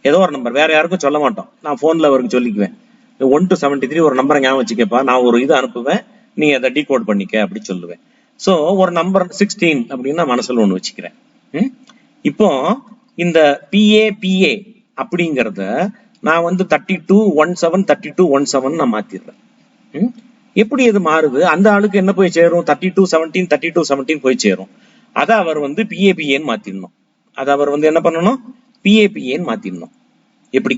ஏதோ ஒரு நம்பர், வேற யாருக்கும் சொல்ல மாட்டோம். நான் போன்ல அவருக்கு சொல்லிக்குவேன், 1 to 73 ஒரு நம்பரை ஞாபகம் வச்சுக்கப்பா, நான் ஒரு இது அனுப்புவேன், நீ அதை டீகோட் பண்ணிக்க அப்படி சொல்லுவேன். சோ ஒரு நம்பர் 16 அப்படின்னா மனசுல ஒண்ணு வச்சுக்கிறேன். இப்போ இந்த PA அப்படிங்கறத நான் வந்து 3217 3217 நான் மாத்திடுறேன். எப்படி இது மாறுது? அந்த ஆளுக்கு என்ன போய் சேரும்? 3217 3217 போய் சேரும். அதை அவர் வந்து PAPAன்னு மாத்திடணும். அதை அவர் வந்து என்ன பண்ணணும்? PAPAன்னு மாத்திடணும். எப்படி?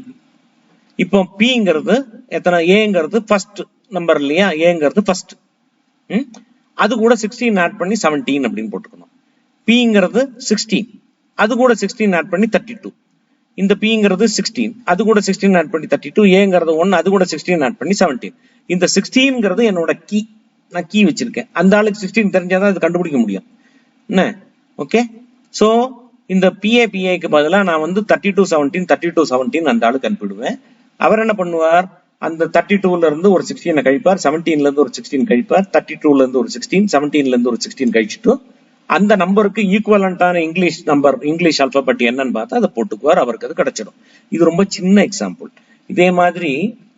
இப்போ Pங்கிறது எத்தனை, ஏங்கிறது ஃபர்ஸ்ட் நம்பர் இல்லையா, ஏங்கிறது ஃபர்ஸ்ட், அது கூட 16 ஆட் பண்ணி 17 அப்படின்னு போட்டுக்கணும். Pங்கிறது 16, அது கூட 16 ஆட் பண்ணி 32. இந்த Pங்கிறது 16, அது கூட 16 ஆட் பண்ணி 32, ஏங்கிறது 1, அது கூட 16 ஆட் பண்ணி 17. இந்த 16ங்கிறது என்னோட கீ, நான் கீ வச்சிருக்கேன். அந்த ஆளுக்கு 16 தெரிஞ்சாதான் அது கண்டுபிடிக்க முடியும். என்ன? ஓகே. சோ இந்த PAPAக்கு பதிலா நான் வந்து 3217 3217 அந்த ஆளுக்கு அனுப்பிடுவேன். அவர் என்ன பண்ணுவார்? அந்த 32ல இருந்து ஒரு 16 கழிப்பார், 17ல இருந்து ஒரு 16 கழிப்பார், 32ல இருந்து ஒரு 16, 17ல இருந்து ஒரு 16 கழிச்சுட்டு அந்த நம்பருக்கு ஈக்குவலண்டான இங்கிலீஷ் நம்பர், இங்கிலீஷ் ஆல்பபெட் என்னன்னு பார்த்தா அதை போட்டுக்குவார். அவருக்கு அது கிடைச்சிடும். இது ரொம்ப சின்ன எக்ஸாம்பிள். இதே மாதிரி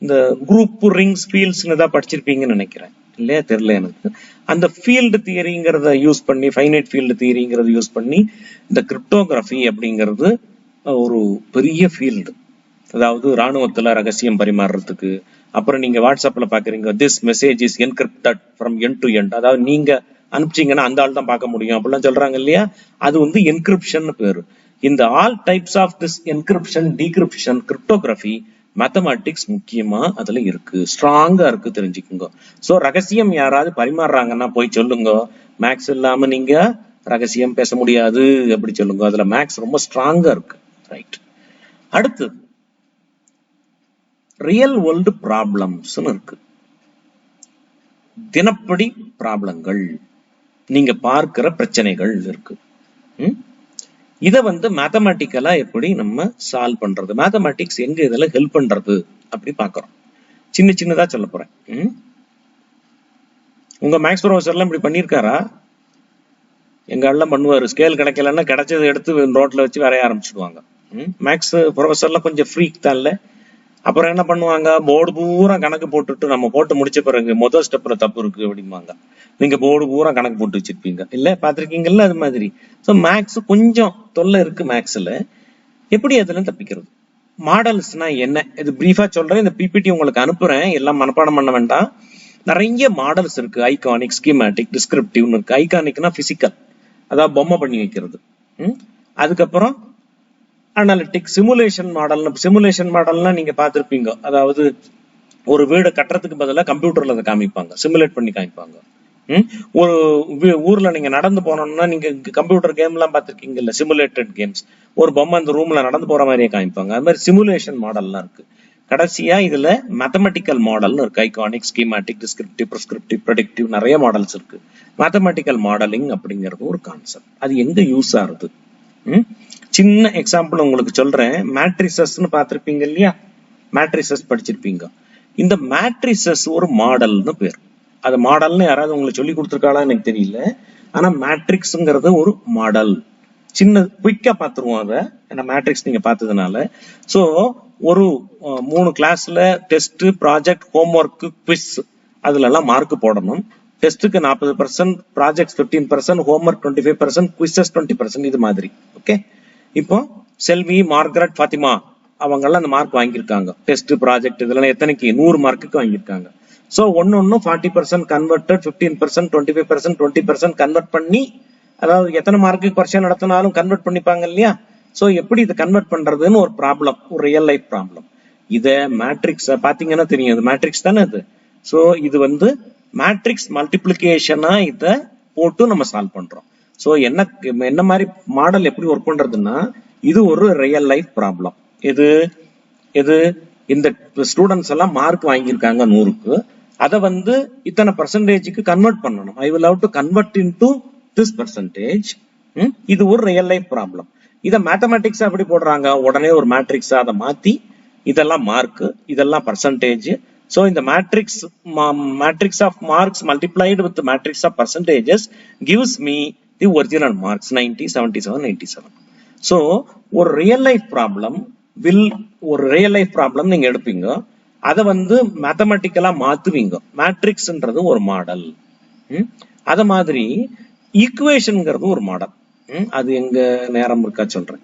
இந்த குரூப் ரிங்ஸ் ஃபீல்ட்ஸ்னு தான் படிச்சிருப்பீங்கன்னு நினைக்கிறேன், இல்லையா? தெரியல எனக்கு. அந்த ஃபீல்டு தியரிங்கிறத யூஸ் பண்ணி, ஃபைனைட் ஃபீல்டு தியரிங்கிறத யூஸ் பண்ணி இந்த கிரிப்டோகிராஃபி அப்படிங்கிறது ஒரு பெரிய ஃபீல்டு. அதாவது ராணுவத்துல ரகசியம் பரிமாறுறதுக்கு. அப்புறம் நீங்க வாட்ஸ்அப்ல பாக்குறீங்க, this message is encrypted from end to end, அதாவது நீங்க அனுப்பிச்சீங்கன்னா அந்த ஆள் தான் பார்க்க முடியும் அப்படிலாம் சொல்றாங்க இல்லையா? அது வந்து என்கிரிப்ஷன் பேரு. இந்த all types of this encryption, decryption, cryptography, mathematics முக்கியமா அதுல இருக்கு, ஸ்ட்ராங்கா இருக்கு, தெரிஞ்சுக்குங்க. சோ ரகசியம் யாராவது பரிமாறுறாங்கன்னா போய் சொல்லுங்க, மேக்ஸ் இல்லாம நீங்க ரகசியம் பேச முடியாது அப்படி சொல்லுங்க. அதுல மேக்ஸ் ரொம்ப ஸ்ட்ராங்கா இருக்கு. ரைட். அடுத்து ரியல் வேர்ல்டு ப்ராப்ளம்ஸ் இருக்கு. தினப்படி ப்ராப்ளங்கள், நீங்க பார்க்கிற பிரச்சனைகள் இருக்கு. இத வந்து மேத்தமேட்டிக்கலா எப்படி நம்ம சால்வ் பண்றது, மேத்தமேட்டிக்ஸ் எங்க இதுல ஹெல்ப் பண்றது அப்படி பாக்குறோம். சின்ன சின்னதா சொல்ல போறேன். உங்க மேக்ஸ் ப்ரொஃபஸர்லாம் இப்படி பண்ணிருக்காரா? எங்க எல்லாம் பண்ணுவாரு. ஸ்கேல் கிடைக்கலன்னா கிடைச்சதை எடுத்து ரோட்ல வச்சு வரைய ஆரம்பிச்சுடுவாங்க. மேக்ஸ் ப்ரொஃபஸர்லாம் கொஞ்சம் ஃப்ரீக் தான் இல்ல. அப்புறம் என்ன பண்ணுவாங்க, போர்டு பூரா கணக்கு போட்டுட்டு நம்ம போட்டு முடிச்ச பிறகு முதல் ஸ்டெப்ல தப்பு இருக்கு அப்படிம்பாங்க. நீங்க போர்டு பூரா கணக்கு போட்டு வச்சிருப்பீங்க இல்ல, பாத்திருக்கீங்கல்ல? அது மாதிரி. சோ மேக்ஸ் கொஞ்சம் தொல்லை இருக்கு மேக்ஸ்ல. எப்படி அதுல தப்பிக்கிறது? மாடல்ஸ்னா என்ன, இது பிரீஃபா சொல்றேன். இந்த பிபிடி உங்களுக்கு அனுப்புறேன், எல்லாம் மனப்பாடம் பண்ண வேண்டாம். நிறைய மாடல்ஸ் இருக்கு. ஐகானிக், ஸ்கீமேட்டிக், டிஸ்கிரிப்டிவ்னு இருக்கு. ஐகானிக்னா பிசிக்கல், அதாவது பொம்மை பண்ணி வைக்கிறது. அதுக்கப்புறம் அனாலிட்டிக், சிமுலேஷன் மாடல். சிமுலேஷன் மாடல்னா நீங்க பாத்திருப்பீங்க, அதாவது ஒரு வீடு கட்டுறதுக்கு பதிலா கம்ப்யூட்டர்ல அதை காமிப்பாங்க, சிமுலேட் பண்ணி காமிப்பாங்க. ஒரு ஊர்ல நீங்க நடந்து போனோம்னா நீங்க கம்ப்யூட்டர் கேம் எல்லாம் பாத்திருக்கீங்க இல்ல, சிமுலேட்டட் கேம்ஸ். ஒரு பொம்மை அந்த ரூம்ல நடந்து போற மாதிரியே காமிப்பாங்க. அது மாதிரி சிமுலேஷன் மாடல்லாம் இருக்கு. கடைசியா இதுல மேத்தமெட்டிக்கல் மாடல்னு இருக்கு. Iconic, schematic, descriptive, prescriptive, predictive, நிறைய மாடல்ஸ் இருக்கு. மேத்தமெட்டிக்கல் மாடலிங் அப்படிங்கிறது ஒரு கான்செப்ட். அது எங்க யூஸ் ஆகுது? சின்ன எக்ஸாம்பிள் உங்களுக்கு சொல்றேன். மேட்ரிசஸ்னு பாத்திருப்பீங்க இல்லையா? மேட்ரிசஸ் படிச்சிருப்பீங்க. இந்த மேட்ரிசஸ் ஒரு மாடல்னு பேர். அது மாடல்னு யாராவது உங்களுக்கு சொல்லி கொடுத்துருக்காளா எனக்கு தெரியல. ஆனா மேட்ரிக்ஸ்ங்கிறது ஒரு மாடல். சின்ன குயிக்கா பாத்துருவோம் அதை, ஏன்னா மேட்ரிக்ஸ் நீங்க பார்த்ததுனால. சோ ஒரு 3 கிளாஸ்ல டெஸ்ட், ப்ராஜெக்ட், ஹோம்ஒர்க், குவிஸ், அதுல எல்லாம் மார்க் போடணும். டெஸ்ட்டுக்கு 40%, ப்ராஜெக்ட் 15%, ஹோம்ஒர்க் 25%, குவிசஸ் 20%, இது மாதிரி. ஓகே. இப்போ செல்வி, மார்கரெட், ஃபாத்திமா அவங்க எல்லாம் அந்த மார்க் வாங்கியிருக்காங்க. டெஸ்ட், ப்ராஜெக்ட் இதெல்லாம் எத்தனைக்கு? 100 மார்க்குக்கு வாங்கியிருக்காங்க. சோ ஒன்னு 40% கன்வெர்டட், 15%, 25%, 20% கன்வெர்ட் பண்ணி, அதாவது எத்தனை மார்க்குக்கு பரீட்சை நடத்தினாலும் கன்வெர்ட் பண்ணிப்பாங்க இல்லையா? சோ எப்படி இதை கன்வெர்ட் பண்றதுன்னு ஒரு ப்ராப்ளம், ஒரு ரியல் லைஃப் ப்ராப்ளம். இத மேட்ரிக்ஸ் பாத்தீங்கன்னா தெரியும், இது மேட்ரிக்ஸ் தானே அது. சோ இது வந்து மேட்ரிக்ஸ் மல்டிப்ளிகேஷனா இத போட்டு நம்ம சால்வ் பண்றோம். சோ என்ன மாதிரி மாடல் எப்படி ஒர்க் பண்றதுன்னா, இது ஒரு ரியல் லைஃப் ப்ராப்ளம். எது இந்த ஸ்டூடெண்ட்ஸ் எல்லாம் மார்க் வாங்கியிருக்காங்க 100க்கு, அதை வந்து இத்தனை பர்சன்டேஜுக்கு கன்வெர்ட் பண்ணணும். I will have to convert into this percentage. இது ஒரு ரியல் லைஃப் ப்ராப்ளம். இதை மேத்தமேட்டிக்ஸ் அப்படி போடுறாங்க, உடனே ஒரு மேட்ரிக்ஸா அதை மாத்தி இதெல்லாம் மார்க், இதெல்லாம் percentage. So in the matrix of marks multiplied with the matrix of percentages gives me the original marks 90, 77, 87. So ஒரு real life problem நீங்க எடுப்பீங்க, அதை வந்து மேத்தமெட்டிக்கலா மாத்துவீங்க. மேட்ரிக்ஸ்ன்றது ஒரு மாடல், அத மாதிரி ஈக்குவேஷன்ங்கிறது ஒரு மாடல். அது எங்க நேரம் இருக்கா சொல்றேன்.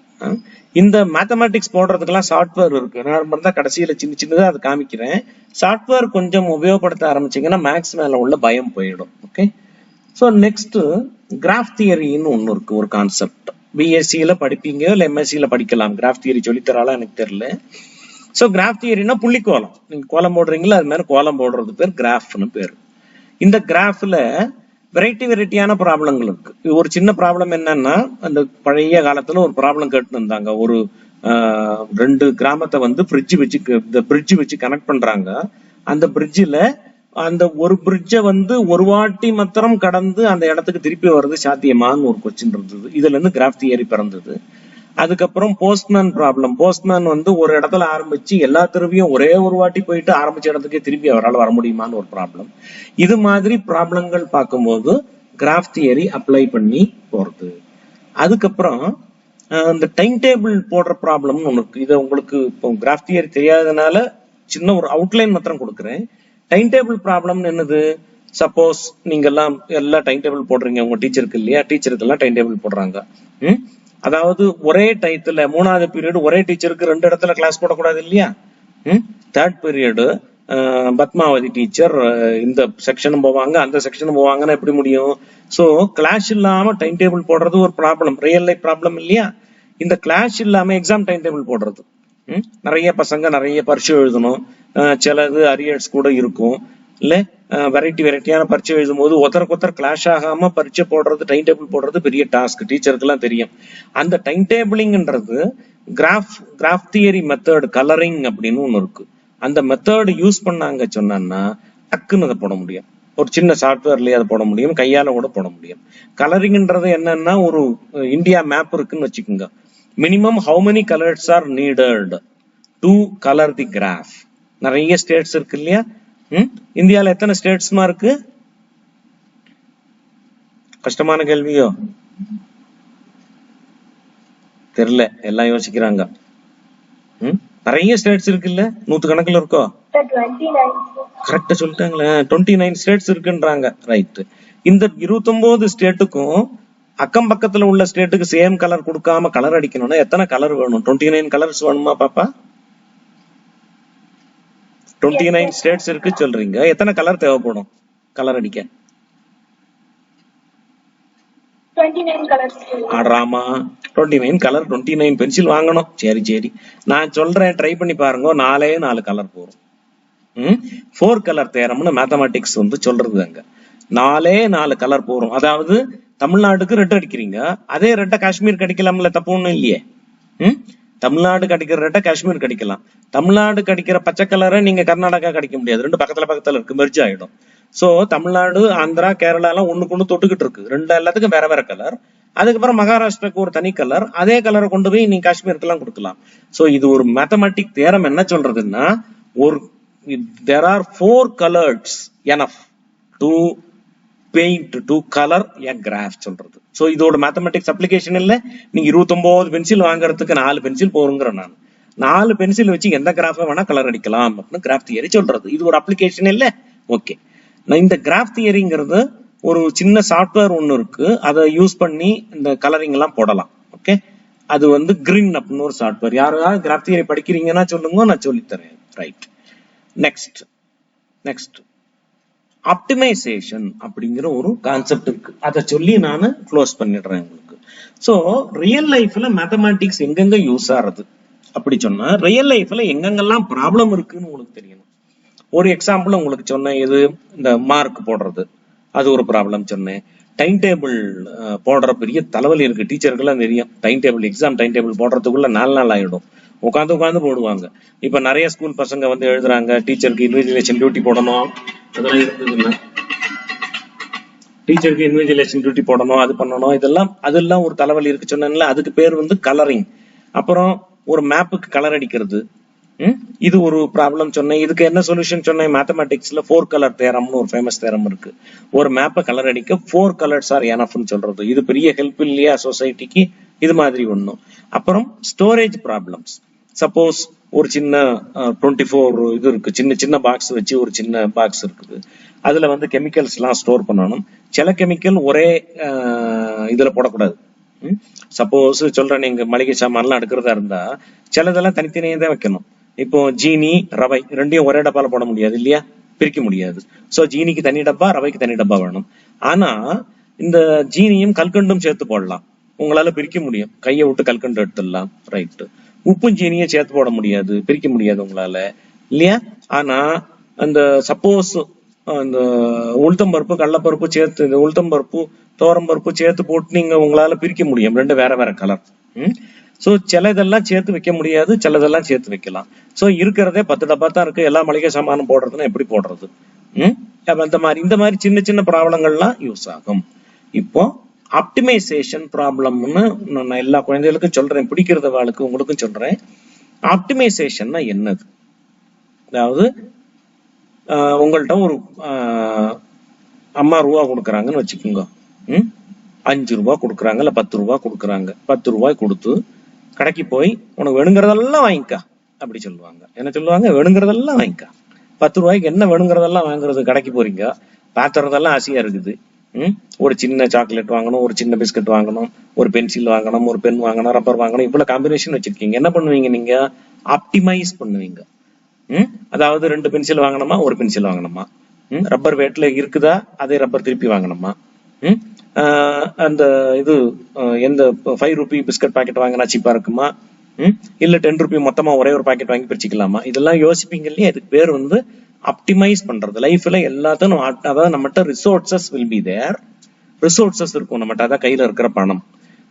இந்த மேத்தமேட்டிக்ஸ் போடுறதுக்கெல்லாம் சாஃப்ட்வேர் இருக்கு. நேரம் இருந்தா கடைசியில சின்ன சின்னதா அது காமிக்கிறேன். சாஃப்ட்வேர் கொஞ்சம் உபயோகப்படுத்த ஆரம்பிச்சீங்கன்னா மேக்ஸ் மேல உள்ள பயம் போயிடும். ஓகே, ஸோ நெக்ஸ்ட் கிராஃப் தியரின்னு ஒன்று இருக்கு, ஒரு கான்செப்ட். பிஎஸ்சியில படிப்பீங்க, இல்லை எம்எஸ்சியில படிக்கலாம். கிராஃப் தியரி சொல்லித்தராளா எனக்கு தெரியல. ஸோ கிராஃப் தியரினா புள்ளிக்கோலம். நீங்க கோலம் போடுறீங்களா, அது மாதிரி கோலம் போடுறது பேர் கிராஃப்னு பேர். இந்த கிராஃப்ல வெரைட்டியான ப்ராப்ளங்கள் இருக்கு. ஒரு சின்ன ப்ராப்ளம் என்னன்னா, அந்த பழைய காலத்துல ஒரு ப்ராப்ளம் கேட்டு இருந்தாங்க. ஒரு 2 கிராமத்தை வந்து பிரிட்ஜ் வச்சு கனெக்ட் பண்றாங்க. அந்த பிரிட்ஜில் அந்த ஒரு பிரிட்ஜை வந்து ஒரு வாட்டி மாத்திரம் கடந்து அந்த இடத்துக்கு திருப்பி வர்றது சாத்தியமான்னு ஒரு கொஸ்டின் இருந்தது. இதுல இருந்து கிராஃப் தியரி பிறந்தது. அதுக்கப்புறம் போஸ்ட்மேன் ப்ராப்ளம். போஸ்ட்மேன் வந்து ஒரு இடத்துல ஆரம்பிச்சு எல்லா தெருவையும் ஒரே ஒரு வாட்டி போயிட்டு ஆரம்பிச்ச இடத்துக்கே திருப்பி அவரால் வர முடியுமான்னு ஒரு ப்ராப்ளம். இது மாதிரி ப்ராப்ளங்கள் பார்க்கும்போது கிராஃப் தியரி அப்ளை பண்ணி போறது. அதுக்கப்புறம் இந்த டைம் டேபிள் போடுற ப்ராப்ளம்னு ஒன்று இருக்கு. இதை உங்களுக்கு இப்போ கிராஃப் தியரி தெரியாதனால சின்ன ஒரு அவுட்லைன் மாத்திரம் கொடுக்குறேன். டைம் டேபிள் ப்ராப்ளம்னு என்னது? சப்போஸ் நீங்க எல்லாம் டைம் டேபிள் போடுறீங்க, உங்க டீச்சருக்கு இல்லையா, டீச்சருக்கு எல்லாம் டைம் டேபிள் போடுறாங்க. அதாவது ஒரே டயத்துல 3வது பீரியட் ஒரே டீச்சருக்கு 2 இடத்துல கிளாஸ் போடக்கூடாது இல்லையா. 3rd பீரியடு பத்மாவதி டீச்சர் இந்த செக்ஷனும் போவாங்க, அந்த செக்ஷனும் போவாங்கன்னா எப்படி முடியும்? சோ கிளாஸ் இல்லாம டைம் டேபிள் போடுறது ஒரு ப்ராப்ளம், ரியல் லைஃப் ப்ராப்ளம் இல்லையா. இந்த கிளாஸ் இல்லாம எக்ஸாம் டைம் டேபிள் போடுறது, நிறைய பசங்க நிறைய பரீட்சை எழுதணும், சிலது அரியர்ஸ் கூட இருக்கும் இல்ல, வெரைட்டியான பரீட்சை எழுதும் போது ஒருத்தருக்கு கிளாஷ் ஆகாம பரீட்சை போடுறது, டைம் டேபிள் போடுறது பெரிய டாஸ்க், டீச்சருக்கு எல்லாம் தெரியும். அந்த டைம் டேபிளிங்ன்றது கிராஃப் தியரி மெத்தட் கலரிங் அப்படின்னு ஒண்ணு இருக்கு. அந்த மெத்தட் யூஸ் பண்ணாங்க சொன்னா டக்குன்னு அதை போட முடியும். ஒரு சின்ன சாஃப்ட்வேர்லயே அதை போட முடியும், கையால கூட போட முடியும். கலரிங்ன்றது என்னன்னா, ஒரு இந்தியா மேப் இருக்குன்னு வச்சுக்கோங்க. Minimum how many colours R needed to colour the graph. நிறைய ஸ்டேட்ஸ் இருக்கு இல்லையா. இந்தியால எத்தனை ஸ்டேட்ஸ்மா இருக்கு? கஷ்டமான கேள்வியோ தெரியல, எல்லாம் யோசிக்கிறாங்க. நிறைய ஸ்டேட்ஸ் இருக்குல்ல, 100 கணக்குல இருக்கோ? கரெக்டா சொல்லிட்டாங்களே, 29 ஸ்டேட்ஸ் இருக்குன்றாங்க. ரைட். இந்த 29 ஸ்டேட்டுக்கும் அக்கம் பக்கத்துல உள்ள ஸ்டேட்டுக்கு சேம் கலர் கொடுக்காம கலர் அடிக்கணும்னா எத்தனை கலர் வேணும்? 29 கலர்ஸ் வேணுமா பாப்பா? 29 ஸ்டேட்ஸ் இருக்கு சொல்றீங்க, எத்தனை கலர் தேவைப்படும் கலர் அடிக்க? 29 கலர்ஸ். ஆடுறாமா, 29 கலர், 29 பென்சில் வாங்கணும். சரி நான் சொல்றேன், ட்ரை பண்ணி பாருங்க. 4 கலர் போறோம். 4 கலர் தேரம்னு மேத்தமேட்டிக்ஸ் வந்து சொல்றது. அங்க 4 கலர் போறோம். அதாவது தமிழ்நாடுக்கு ரெட் அடிக்கிறீங்க, அதே ரெட்டை காஷ்மீருக்கு அடிக்கலாம்ல, தப்பு ஒண்ணும் இல்லையே. தமிழ்நாடு கடிக்கிற ரெட்டை காஷ்மீர் கடிக்கலாம். தமிழ்நாடு கடிக்கிற பச்சை கலரை நீங்க கர்நாடகா கடிக்க முடியாது, 2 பக்கத்துல இருக்கு, மெர்ஜ் ஆயிடும். சோ தமிழ்நாடு, ஆந்திரா, கேரளா எல்லாம் ஒண்ணுக்கு தொட்டுக்கிட்டு இருக்கு. 2 எல்லாத்துக்கும் வேற கலர். அதுக்கப்புறம் மகாராஷ்டிராக்கு ஒரு தனி கலர், அதே கலரை கொண்டு போய் நீங்க காஷ்மீருக்கு எல்லாம் கொடுக்கலாம். சோ இது ஒரு மேத்தமேட்டிக் தியரம் என்ன சொல்றதுன்னா, there are 4 colors enough to paint, to color a graph சொல்றது. சோ இதோட மேத்தமேட்டிக்ஸ் அப்ளிகேஷன் இல்ல. நீங்க 29 பென்சில் வாங்குறதுக்கு 4 பென்சில் போருங்கிறேன் நான். 4 பென்சில் வச்சு எந்த கிராஃபை வேணா கலர் அடிக்கலாம் அப்படின்னு கிராஃப் தியரி சொல்றது. இது ஒரு அப்ளிகேஷன் இல்ல. ஓகே, இந்த கிராஃப் தியரிங்கிறது ஒரு சின்ன சாஃப்ட்வேர் ஒண்ணு இருக்கு, அதை யூஸ் பண்ணி இந்த கலரிங் எல்லாம் போடலாம். ஓகே, அது வந்து கிரின் அப்படின்னு ஒரு சாஃப்ட்வேர். யாராவது கிராஃப் தியரி படிக்கிறீங்கன்னா சொல்லுங்க, நான் சொல்லித்தரேன். ரைட். நெக்ஸ்ட் ஆப்டிமைசேஷன் அப்படிங்கிற ஒரு கான்செப்ட் இருக்கு. அதை சொல்லி நான் க்ளோஸ் பண்ணிடுறேன் உங்களுக்கு. சோ ரியல் லைஃப்ல மேத்தமேட்டிக்ஸ் எங்கெங்க யூஸ் ஆறது அப்படி சொன்னா, ரியல் லைஃப்ல எங்கெங்கெல்லாம் ப்ராப்ளம் இருக்குன்னு உங்களுக்கு தெரியணும். ஒரு எக்ஸாம்பிள் உங்களுக்கு சொன்னேன், இது இந்த மார்க் போடுறது, அது ஒரு ப்ராப்ளம் சொன்னேன். டைம் டேபிள் போடுற பெரிய தலைவலி இருக்கு, டீச்சருக்கெல்லாம் தெரியும். Time table, exam time table போடுறதுக்குள்ள 4 நாள் ஆயிடும். உட்காந்து போடுவாங்க. இப்ப நிறைய ஸ்கூல் பசங்க வந்து எழுதுறாங்க, டீச்சருக்கு இன்விஜிலேஷன் டியூட்டி போடணும், அதெல்லாம் இருந்ததுன்னா டீச்சருக்கு இன்விஜிலேஷன் டியூட்டி போடணும், அது பண்ணணும், அதெல்லாம் ஒரு தலைவலி இருக்கு சொன்னேன்ல, அதுக்கு பேர் வந்து கலரிங். அப்புறம் ஒரு மேப்புக்கு கலர் அடிக்கிறது, இது ஒரு ப்ராப்ளம் சொன்னேன். இதுக்கு என்ன சொல்யூஷன் சொன்னேன்? மேத்தமேட்டிக்ஸ்ல 4 கலர் தேரம்னு ஒரு ஃபேமஸ் தேரம் இருக்கு. ஒரு மேப்பை கலர் அடிக்க 4 கலர்ஸ் ஆர் எனஃப்னு சொல்றது. இது பெரிய ஹெல்ப் இல்லையா சொசைட்டிக்கு? இது மாதிரி ஒண்ணும். அப்புறம் ஸ்டோரேஜ் ப்ராப்ளம்ஸ். சப்போஸ் ஒரு சின்ன 24 இது இருக்கு, சின்ன சின்ன பாக்ஸ் வச்சு ஒரு சின்ன பாக்ஸ் இருக்குது, அதுல வந்து கெமிக்கல்ஸ் எல்லாம் ஸ்டோர் பண்ணணும். சில கெமிக்கல் ஒரே இதுல போடக்கூடாது. சப்போஸ் சொல்றேன், நீங்க மளிகை சாமான்லாம் எடுக்கிறதா இருந்தா சிலதெல்லாம் தனித்தனியே தான் வைக்கணும். இப்போ ஜீனி, ரவை ரெண்டையும் ஒரே டப்பால போட முடியாது இல்லையா, பிரிக்க முடியாது. சோ ஜீனிக்கு தனி டப்பா, ரவைக்கு தனி டப்பா வேணும். ஆனா இந்த ஜீனியும் கல்கண்டும் சேர்த்து போடலாம், உங்களால பிரிக்க முடியும், கையை விட்டு கல்கண்டு எடுத்துடலாம், ரைட்டு. உப்பும் ஜீனியும் சேர்த்து போட முடியாது, பிரிக்க முடியாது உங்களால இல்லையா. ஆனா அந்த சப்போஸ் அந்த உளுத்தம்பருப்பு, கடலப்பருப்பு சேர்த்து, இந்த உளுத்தம்பருப்பு தோரம்பருப்பு சேர்த்து போட்டு நீங்க உங்களால பிரிக்க முடியும், ரெண்டு வேற வேற கலர். சோ சில இதெல்லாம் சேர்த்து வைக்க முடியாது, சிலதெல்லாம் சேர்த்து வைக்கலாம். சோ இருக்கிறதே 10 டப்பா தான் இருக்கு, எல்லா மளிகை சாமானும் போடுறதுன்னா எப்படி போடுறது? இந்த மாதிரி சின்ன சின்ன ப்ராப்ளங்கள்லாம் யூஸ் ஆகும். இப்போ ஆப்டிமைசேஷன் ப்ராப்ளம்னு நான் எல்லா குழந்தைகளுக்கும் சொல்றேன், பிடிக்கிறத வாழ்க்கை உங்களுக்கும் சொல்றேன். ஆப்டிமைசேஷன்னா என்னது? அதாவது உங்கள்கிட்ட ஒரு அம்மா ரூபா கொடுக்குறாங்கன்னு வச்சுக்கோங்க, 5 ரூபா கொடுக்குறாங்க, இல்ல 10 ரூபா கொடுக்குறாங்க. 10 ரூபாய் கொடுத்து கடைக்கு போய் உனக்கு வேணுங்கிறதெல்லாம் வாங்கிக்கா அப்படி சொல்லுவாங்க. என்ன சொல்லுவாங்க? வேணுங்கிறதெல்லாம் வாங்கிக்கா. 10 ரூபாய்க்கு என்ன வேணுங்கிறதெல்லாம் வாங்குறது? கடைக்கு போறீங்க, பாத்துறதெல்லாம் ஆசையா இருக்குது. ஒரு சின்ன சாக்லேட் வாங்கணும், ஒரு சின்ன பிஸ்கட் வாங்கணும், ஒரு பென்சில் வாங்கணும், ஒரு பென் வாங்கணும், ரப்பர் வாங்கணும், இவ்வளவு காம்பினேஷன் வச்சிருக்கீங்க. என்ன பண்ணுவீங்க? நீங்க ஆப்டிமைஸ் பண்ணுவீங்க. அதாவது 2 பென்சில் வாங்கணுமா, ஒரு பென்சில் வாங்கணுமா, ரப்பர் வேட்ல இருக்குதா, அதே ரப்பர் திருப்பி வாங்கணுமா, அந்த இது எந்த 5 ரூபி பிஸ்கட் பாக்கெட் வாங்கினா சீப்பா இருக்குமா, இல்ல 10 ரூபி மொத்தமா ஒரே ஒரு பாக்கெட் வாங்கி பிரிச்சுக்கலாமா, இதெல்லாம் யோசிப்பீங்க இல்லையா. இதுக்கு பேர் வந்து ஆப்டிமைஸ் பண்றது. லைஃப்ல எல்லாத்தையும் அதாவது நம்மகிட்ட resources will be there, resources இருக்கும் நம்மகிட்ட, அதான் கையில இருக்கிற பணம்.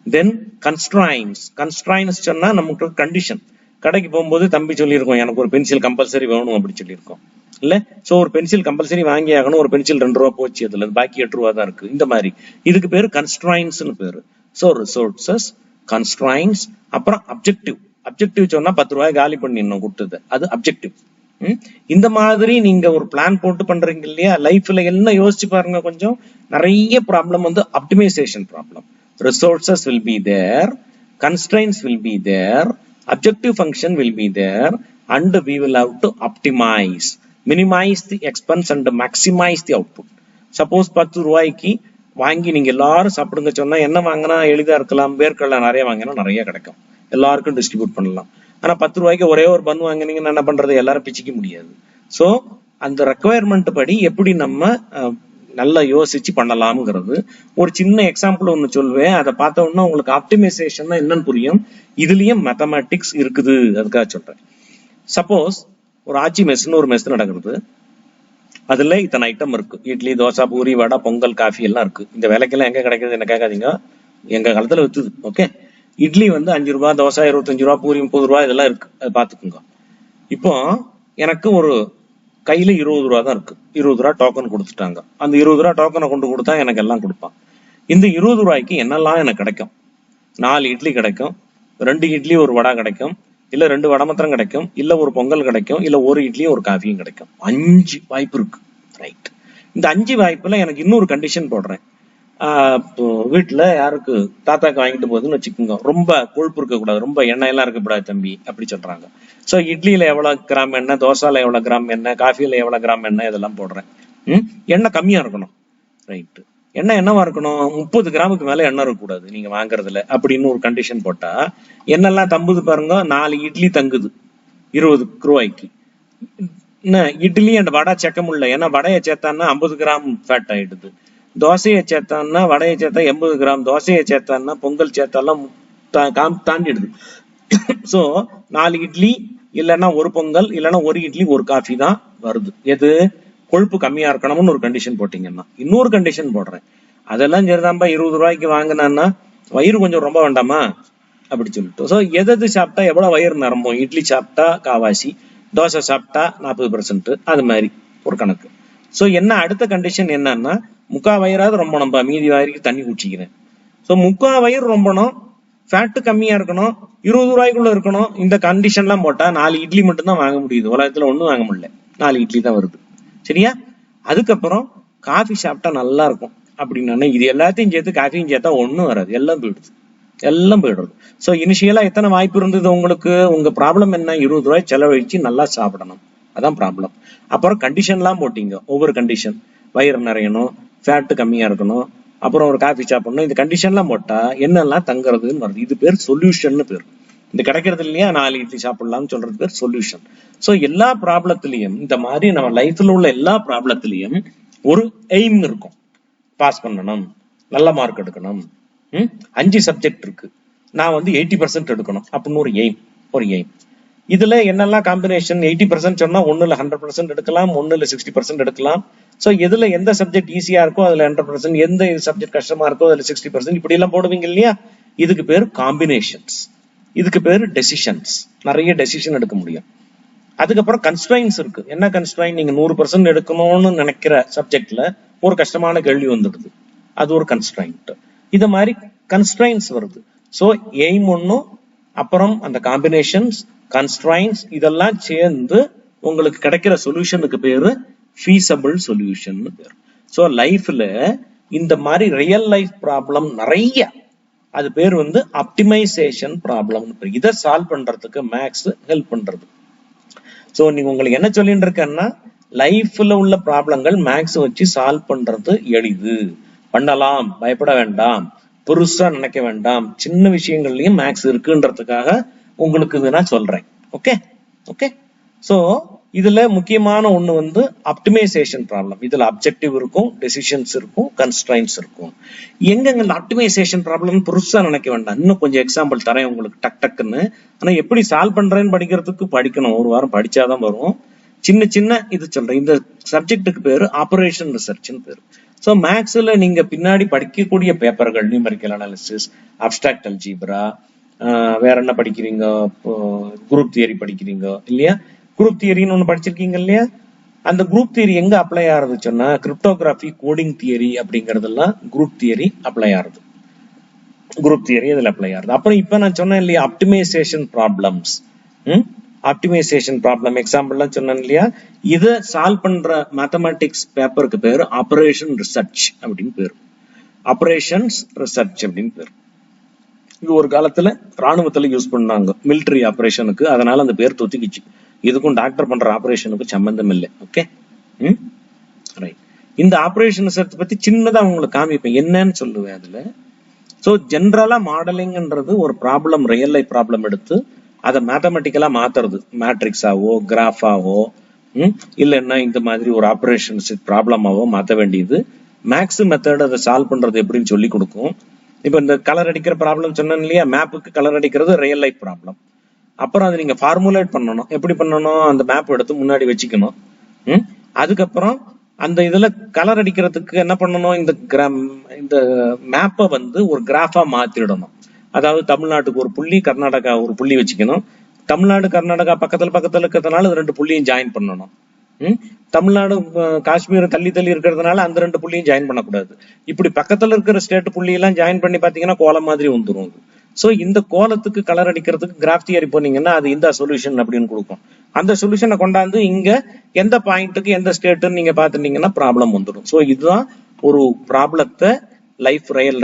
தென் கன்ஸ்ட்ரைன்ஸ் சொன்னா நமக்கு கண்டிஷன். கடைக்கு போகும்போது தம்பி சொல்லியிருக்கோம், எனக்கு ஒரு பென்சில் கம்பல்சரி வேணும் அப்படி சொல்லியிருக்கோம் இல்ல. சோ ஒரு பென்சில் கம்பல்சரி வாங்கி ஆகணும், ஒரு பென்சில் 2 ரூபா போச்சு, அதுல பாக்கி 8 ரூபா தான் இருக்கு. இந்த மாதிரி இதுக்கு பேரு கன்ஸ்ட்ரைன்ஸ்னு பேரு. சோ ரிசோர்சஸ், கன்ஸ்ட்ரைன்ஸ், அப்புறம் அப்ஜெக்டிவ் சொன்னா 10 ரூபாய் காலி பண்ணிடணும் கொடுத்தது, அது அப்ஜெக்டிவ். இந்த மாதிரி நீங்க ஒரு பிளான் போட்டு பண்றீங்க இல்லையா, லைஃப்ல என்ன யோசிச்சு பாருங்க. கொஞ்சம் நிறைய ப்ராப்ளம் வந்து optimisation problem. Resources will be there, constraints will be there, objective function will be there, and we will have to optimize, minimize the expense and maximize the output. Suppose 10 ரூபாய்க்கு வாங்கி நீங்க எல்லாரும் சாப்பிடுங்க சொன்னா என்ன வாங்கினா எளிதா இருக்கலாம்? வேர்க்கடலை நிறைய வாங்கினா நிறைய கிடைக்கும், எல்லாருக்கும் டிஸ்ட்ரிபியூட் பண்ணலாம். ஆனா 10 ரூபாய்க்கு ஒரே ஒரு பன் வாங்கினீங்கன்னா என்ன பண்றது? எல்லாரும் பிச்சிக்க முடியாது. சோ அந்த ரெக்குவயர்மெண்ட் படி எப்படி நம்ம நல்லா யோசிச்சு பண்ணலாம்ங்கிறது ஒரு சின்ன எக்ஸாம்பிள் ஒண்ணு சொல்லுவேன். அதை பார்த்த உடனே உங்களுக்கு ஆப்டிமைசேஷன் என்னன்னு புரியும். இதுலயும் மேத்தமேட்டிக்ஸ் இருக்குது, அதுக்காக சொல்றேன். சப்போஸ் ஒரு ஆச்சி மெஸ்ன்னு ஒரு மெஸ் நடக்கிறது, அதுல இத்தனை ஐட்டம் இருக்கு, இட்லி, தோசை, பூரி, வடை, பொங்கல், காஃபி எல்லாம் இருக்கு. இந்த விலைக்கெல்லாம் எங்க கிடைக்குது என்ன கேட்காதீங்க, எங்க காலத்துல வித்துது. ஓகே, இட்லி வந்து 5 ரூபாய், தோசை 25 ரூபாய், பூரி 30 ரூபாய், இதெல்லாம் இருக்கு, அது பாத்துக்கோங்க. இப்போ எனக்கு ஒரு கையில 20 ரூபா தான் இருக்கு, 20 ரூபா டோக்கன் கொடுத்துட்டாங்க. அந்த 20 ரூபா டோக்கனை கொண்டு கொடுத்தா எனக்கு எல்லாம் கொடுப்பான். இந்த 20 ரூபாய்க்கு என்னெல்லாம் எனக்கு கிடைக்கும்? 4 இட்லி கிடைக்கும், 2 இட்லி ஒரு வடை கிடைக்கும், இல்ல 2 வடை மாத்திரம் கிடைக்கும், இல்ல ஒரு பொங்கல் கிடைக்கும், இல்ல ஒரு இட்லியும் ஒரு காஃபியும் கிடைக்கும். 5 வாய்ப்பு இருக்கு, ரைட். இந்த 5 வாய்ப்புல எனக்கு இன்னொரு கண்டிஷன் போடுறேன். வீட்டுல யாருக்கு தாத்தாக்கு வாங்கிட்டு போகுதுன்னு வச்சுக்கோங்க, ரொம்ப கொழுப்பு இருக்க கூடாது, ரொம்ப எண்ணெய் எல்லாம் இருக்கக்கூடாது தம்பி அப்படி சொல்றாங்க. சோ இட்லியில எவ்வளவு கிராம் எண்ணெய், தோசால எவ்வளவு கிராம் எண்ணெய், காஃபியில எவ்வளவு கிராம் எண்ணெய், இதெல்லாம் போடுறேன். எண்ணெய் கம்மியா இருக்கணும், ரைட். எண்ணெய் என்னவா இருக்கணும்? 30 கிராமுக்கு மேல எண்ணெய் இருக்கக்கூடாது நீங்க வாங்குறதுல அப்படின்னு ஒரு கண்டிஷன் போட்டா என்னெல்லாம் தம்புது பாருங்க. 4 இட்லி தங்குது 20 ரூபாய்க்கு. இட்லி அண்ட் வடை சேர்க்க முடியல, ஏன்னா வடையை சேர்த்தான்னா 50 கிராம் ஃபேட் ஆயிடுது. தோசையை சேர்த்தான்னா, வடையை சேர்த்தா 80 கிராம், தோசையை சேர்த்தான்னா, பொங்கல் சேர்த்தாலாம் தாண்டிடுது. சோ 4 இட்லி இல்லைன்னா ஒரு பொங்கல், இல்லைன்னா ஒரு இட்லி ஒரு காஃபி தான் வருது. எது? கொழுப்பு கம்மியா இருக்கணும்னு ஒரு கண்டிஷன் போட்டீங்கன்னா. இன்னொரு கண்டிஷன் போடுறேன், அதெல்லாம் சரிதான்பா, 20 ரூபாய்க்கு வாங்கினான்னா வயிறு கொஞ்சம் ரொம்ப வேண்டாமா? அப்படி சொல்லிட்டு. ஸோ எது சாப்பிட்டா எவ்வளவு வயிறு நிரம்பும், இட்லி சாப்பிட்டா காவாசி, தோசை சாப்பிட்டா 40%, அது மாதிரி ஒரு கணக்கு. ஸோ என்ன அடுத்த கண்டிஷன் என்னன்னா, முக்கா வயிறாவது ரொம்ப நம்ப, மீதி வயிறுக்கு தண்ணி குடிச்சிக்கிறேன். ஸோ முக்கா வயிறு ரொம்பணும், ஃபேட்டு கம்மியா இருக்கணும், 20 ரூபாய்க்குள்ள இருக்கணும். இந்த கண்டிஷன்லாம் போட்டா 4 இட்லி மட்டும் தான் வாங்க முடியுது, உலகத்துல ஒண்ணும் வாங்க முடியல, 4 இட்லி தான் வருது. சரியா? அதுக்கப்புறம் காஃபி சாப்பிட்டா நல்லா இருக்கும் அப்படின்னு, இது எல்லாத்தையும் சேர்த்து காஃபியும் சேர்த்தா ஒண்ணும் வராது, எல்லாம் போயிடுது, எல்லாம் போயிடுறது. ஸோ இனிஷியலா எத்தனை வாய்ப்பு இருந்தது உங்களுக்கு? உங்க ப்ராப்ளம் என்ன? 20 ரூபாய் செலவழிச்சு நல்லா சாப்பிடணும், அதான் ப்ராப்ளம். அப்புறம் கண்டிஷன்லாம் போட்டீங்க, ஒவ்வொரு கண்டிஷன், வயிறு நிறையணும், ஃபேட்டு கம்மியா இருக்கணும், அப்புறம் ஒரு காஃபி சாப்பிடணும். இந்த கண்டிஷன்லாம் போட்டா என்னெல்லாம் தங்குறதுன்னு வருது. இது பேர் சொல்யூஷன் பேர். இந்த கிடைக்கிறது இல்லையா, 4 இட்லி சாப்பிடலாம்னு சொல்றது பேர் சொல்யூஷன். ஸோ எல்லா ப்ராப்ளத்திலையும் இந்த மாதிரி நம்ம லைஃப்ல உள்ள எல்லா ப்ராப்ளத்திலையும் ஒரு எய்ம் இருக்கும். பாஸ் பண்ணணும், நல்ல மார்க் எடுக்கணும், 5 சப்ஜெக்ட் இருக்கு, நான் 80% எடுக்கணும் அப்படின்னு ஒரு எய்ம். இதுல என்னெல்லாம் காம்பினேஷன்? 80% சொன்னா ஒண்ணுல 100% எடுக்கலாம், ஒண்ணுல 60% எடுக்கலாம். சோ எதுல எந்த சப்ஜெக்ட் ஈஸியா இருக்கோ அதுல 100%, எந்த சப்ஜெக்ட் கஷ்டமா இருக்கோ அதுல 60%, இப்படி எல்லாம் போடுவீங்க இல்லையா? இதுக்கு பேரு காம்பினேஷன்ஸ், இதுக்கு பேரு டெசிஷன்ஸ். நிறைய டெசிஷன் எடுக்க முடியும். அதுக்கப்புறம் கன்ஸ்ட்ரைன்ஸ் இருக்கு. என்ன கன்ஸ்ட்ரைன்? நீங்க 100% எடுக்கணும்னு நினைக்கிற சப்ஜெக்ட்ல ஒரு கஷ்டமான கேள்வி வந்துடுது, அது ஒரு கன்ஸ்ட்ரைன்ட். இத மாதிரி கன்ஸ்ட்ரைன்ஸ் வருது. சோ எய்ம் ஒன்னும், அப்புறம் அந்த காம்பினேஷன்ஸ், கன்ஸ்ட்ரைன்ஸ், இதெல்லாம் சேர்ந்து உங்களுக்கு கிடைக்கிற சொல்யூஷனுக்கு பேரு feasible solution பேரு. சோ லைஃப்ல இந்த மாதிரி ரியல் லைஃப் ப்ராப்ளம் நிறைய, அது பேர் ஆப்டிமைசேஷன் ப்ராப்ளம். இதை சால்வ் பண்றதுக்கு மேக்ஸ் ஹெல்ப் பண்றது. சோ நீங்க உங்களுக்கு என்ன சொல்லிட்டு இருக்கேன்னா, லைஃப்ல உள்ள ப்ராப்ளங்கள் மேக்ஸ் வச்சு சால்வ் பண்றது எளிது, பண்ணலாம், பயப்பட வேண்டாம், பெருசா நினைக்க வேண்டாம், சின்ன விஷயங்கள்லயும் மேக்ஸ் இருக்குன்றதுக்காக உங்களுக்கு இது நான் சொல்றேன். Okay okay. சோ இதுல முக்கியமான ஒண்ணு ஆப்டிமைசேஷன் ப்ராப்ளம். இதுல அப்ஜெக்டிவ் இருக்கும், டெசிஷன்ஸ் இருக்கும், கன்ஸ்ட்ரைன்ஸ் இருக்கும். எங்க ஆப்டிமைசேஷன் ப்ராப்ளம் பெருசா நினைக்க வேண்டாம். இன்னும் கொஞ்சம் எக்ஸாம்பிள் தரேன் உங்களுக்கு டக்குன்னு. ஆனா எப்படி சால்வ் பண்றேன்னு படிக்கிறதுக்கு படிக்கணும், ஒரு வாரம் படிச்சாதான் வரும். சின்ன சின்ன இது சொல்றேன். இந்த சப்ஜெக்டுக்கு பேரு ஆபரேஷன் ரிசர்ச்னு பேரு. சோ மேக்ஸ்ல நீங்க பின்னாடி படிக்கக்கூடிய பேப்பர்கள், நியூமெரிக்கல் அனாலிசிஸ், அப்ஸ்ட்ராக்ட் அல்ஜீப்ரா, வேற என்ன படிக்கிறீங்க, குரூப் தியரி படிக்கிறீங்க இல்லையா? குரூப் தியரின்னு ஒண்ணு படிச்சிருக்கீங்க இல்லையா? அந்த குரூப் தியரி எங்க அப்ளை ஆகுது சொன்னா, கிரிப்டோகிராஃபி, கோடிங் தியரி அப்படிங்கறதெல்லாம் குரூப் தியரி அப்ளை ஆகுது. குரூப் தியரி அதுல அப்ளை ஆகுது. அப்புறம் இப்ப நான் சொன்னேன் இல்லையா, ஆப்டிமைசேஷன் ப்ராப்ளம்ஸ், ஆப்டிமைசேஷன் ப்ராப்ளம் எக்ஸாம்பிள்லாம் சொன்னேன் இல்லையா? இதை சால்வ் பண்ற மேத்தமேட்டிக்ஸ் பேப்பருக்கு பேரு ஆபரேஷன் ரிசர்ச் அப்படின்னு பேரு. ஆபரேஷன்ஸ் ரிசர்ச் அப்படின்னு பேரு. இது ஒரு காலத்துல ராணுவத்துல யூஸ் பண்ணாங்க, மிலிட்டரி ஆபரேஷனுக்கு, அதனால அந்த பேர் தொத்திக்கிச்சு. இதுக்கும் டாக்டர் பண்ற ஆபரேஷனுக்கு சம்பந்தம் இல்லை. Okay right. இந்த ஆபரேஷன் ரிசர்ச் பத்தி சின்னதா உங்களுக்கு காமிப்பேன், என்னன்னு சொல்லுவேன் அதுல. சோ ஜென்ரலா மாடலிங்ன்றது ஒரு ப்ராப்ளம், ரியல் லைஃப் ப்ராப்ளம் எடுத்து அதை மேத்தமெட்டிக்கலா மாத்துறது, மேட்ரிக்ஸாவோ கிராஃபாவோ இல்லைன்னா இந்த மாதிரி ஒரு ஆபரேஷன் ப்ராப்ளமாவோ மாத்த வேண்டியது. மேக்ஸ் மெத்தட் அதை சால்வ் பண்றது எப்படின்னு சொல்லி கொடுக்கும். இப்ப இந்த கலர் அடிக்கிற ப்ராப்ளம் சொன்னேன் இல்லையா, மேப்புக்கு கலர் அடிக்கிறது ரியல் லைஃப் ப்ராப்ளம். அப்புறம் அதை நீங்க ஃபார்முலேட் பண்ணணும். எப்படி பண்ணணும்? அந்த மேப் எடுத்து முன்னாடி வச்சுக்கணும். அதுக்கப்புறம் அந்த இதுல கலர் அடிக்கிறதுக்கு என்ன பண்ணணும், இந்த மேப்பை ஒரு கிராஃபா மாத்திடணும். அதாவது தமிழ்நாட்டுக்கு ஒரு புள்ளி, கர்நாடகா ஒரு புள்ளி வச்சுக்கணும். தமிழ்நாடு கர்நாடகா பக்கத்துல இருக்கிறதுனால 2 புள்ளியும் ஜாயின் பண்ணணும். தமிழ்நாடு காஷ்மீர் தள்ளி இருக்கிறதுனால அந்த 2 புள்ளியும் ஜாயின் பண்ணக்கூடாது. இப்படி பக்கத்துல இருக்கிற ஸ்டேட் புள்ளி எல்லாம் ஜாயின் பண்ணி பாத்தீங்கன்னா கோலம் மாதிரி வந்துடும். சோ இந்த கோலத்துக்கு கலர் அடிக்கிறதுக்கு கிராஃப் தியரி போனீங்கன்னா அது இந்த சொல்யூஷன் அப்படின்னு கொடுக்கும். அந்த சொல்யூஷனை கொண்டாந்து இங்க எந்த பாயிண்ட்டுக்கு எந்த ஸ்டேட்டுன்னு நீங்க பாத்துட்டீங்கன்னா ப்ராப்ளம் வந்துடும். சோ இதுதான் ஒரு ப்ராப்ளத்தை,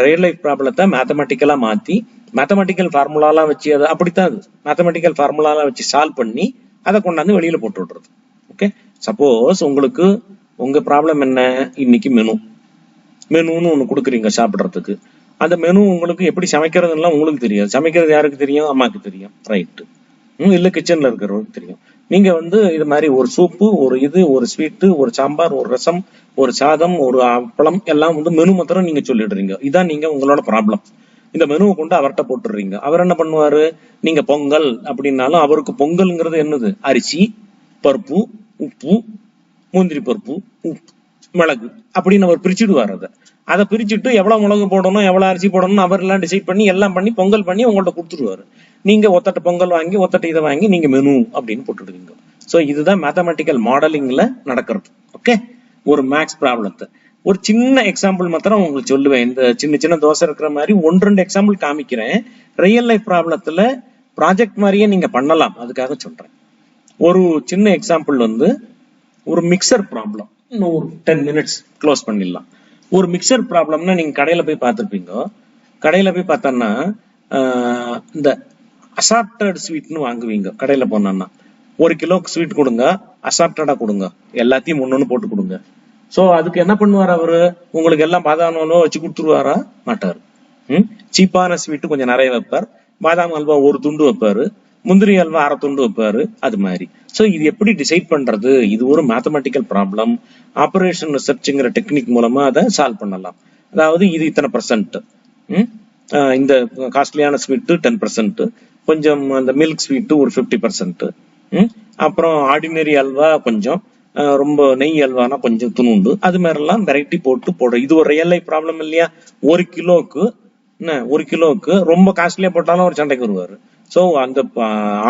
ரியல் லைஃப் ப்ராப்ளத்தை மேத்தமெட்டிக்கலா மாத்தி, மேத்தமெட்டிக்கல் ஃபார்முலாலாம் வச்சு, அதை அப்படித்தான் அது மேத்தமெட்டிக்கல் ஃபார்முலாலாம் வச்சு சால்வ் பண்ணி அதை கொண்டாந்து வெளியில போட்டு விடுறது. ஓகே. சப்போஸ் உங்களுக்கு உங்க ப்ராப்ளம் என்ன, இன்னைக்கு மெனுன்னு ஒண்ணு கொடுக்குறீங்க சாப்பிடுறதுக்கு. அந்த மெனு உங்களுக்கு எப்படி சமைக்கிறதுலாம் உங்களுக்கு தெரியாது. சமைக்கிறது யாருக்கு தெரியும்? அம்மாக்கு தெரியும். ரைட்டு. இல்ல கிச்சன்ல இருக்கிறவங்களுக்கு தெரியும். நீங்க இது மாதிரி ஒரு சூப்பு, ஒரு ஸ்வீட்டு, ஒரு சாம்பார், ஒரு ரசம், ஒரு சாதம், ஒரு அப்பளம் எல்லாம் மெனு மாத்திரம் நீங்க சொல்லிடுறீங்க. இதான் நீங்க உங்களோட ப்ராப்ளம். இந்த மெனுவை கொண்டு அவர்கிட்ட போட்டுடுறீங்க. அவர் என்ன பண்ணுவாரு, நீங்க பொங்கல் அப்படின்னாலும் அவருக்கு பொங்கல்ங்கிறது என்னது, அரிசி, பருப்பு, உப்பு, முந்திரி பருப்பு, உப்பு, மிளகு அப்படின்னு அவர் பிரிச்சுடுவார். அதை பிரிச்சுட்டு எவ்வளவு மிளகு போடணும் எவ்வளவு அரிசி போடணும் அவரெல்லாம் டிசைட் பண்ணி எல்லாம் பண்ணி பொங்கல் பண்ணி உங்கள்ட்ட கொடுத்துருவாரு. நீங்க ஒத்தட்ட பொங்கல் வாங்கி ஒத்தட்ட இதை வாங்கி நீங்க மெனு அப்படின்னு போட்டுடுவீங்க. சோ இதுதான் மேத்தமெட்டிக்கல் மாடலிங்ல நடக்கிறது. ஓகே, ஒரு மேக்ஸ் ப்ராப்ளத்தை ஒரு சின்ன எக்ஸாம்பிள் மாத்திரம் உங்களுக்கு சொல்லுவேன். இந்த சின்ன சின்ன தோசை இருக்கிற மாதிரி 1-2 எக்ஸாம்பிள் காமிக்கிறேன். ரியல் லைஃப் ப்ராப்ளத்துல ப்ராஜெக்ட் மாதிரியே நீங்க பண்ணலாம், அதுக்காக சொல்றேன். ஒரு சின்ன எக்ஸாம்பிள் வந்து ஒரு மிக்சர் ப்ராப்ளம். இன்னும் ஒரு 10 minutes க்ளோஸ் பண்ணிடலாம். ஒரு மிக்சர் ப்ராப்ளம்னா நீங்க கடையில போய் பார்த்துருப்பீங்க. கடையில போய் பார்த்தோன்னா இந்த அசார்டட் ஸ்வீட்னு வாங்குவீங்க. கடையில போனோம்னா 1 கிலோக்கு ஸ்வீட் கொடுங்க, அசார்டடா கொடுங்க, எல்லாத்தையும் ஒன்னொன்னு போட்டு கொடுங்க. சோ அதுக்கு என்ன பண்ணுவார் அவரு? உங்களுக்கு எல்லாம் பாதாம் அல்வா வச்சு கொடுத்துருவாரா? மாட்டாரு. சீப்பான ஸ்வீட் கொஞ்சம் நிறைய வைப்பார். பாதாம் அல்வா ஒரு துண்டு வைப்பாரு, முந்திரி அல்வா 1/2 துண்டு வைப்பாரு, அது மாதிரி. சோ இது எப்படி டிசைட் பண்றது? இது ஒரு மேத்தமெட்டிக்கல் ப்ராப்ளம். ஆபரேஷன் ரிசர்ச்ங்கிற டெக்னிக் மூலமா அதை சால்வ் பண்ணலாம். அதாவது இது இத்தனை %, இந்த காஸ்ட்லியான ஸ்வீட் 10%, கொஞ்சம் அந்த மில்க் ஸ்வீட் ஒரு 50%, அப்புறம் ஆர்டினரி அல்வா கொஞ்சம், ரொம்ப நெய் அல்வானா கொஞ்சம் துணுண்டு, அது மாதிரி எல்லாம் வெரைட்டி போட்டு இது ஒரு ரியல் லைஃப் ப்ராப்ளம் இல்லையா? 1 கிலோக்கு ரொம்ப காஸ்ட்லியா போட்டாலும் ஒரு சண்டைக்கு வருவாரு. சோ அந்த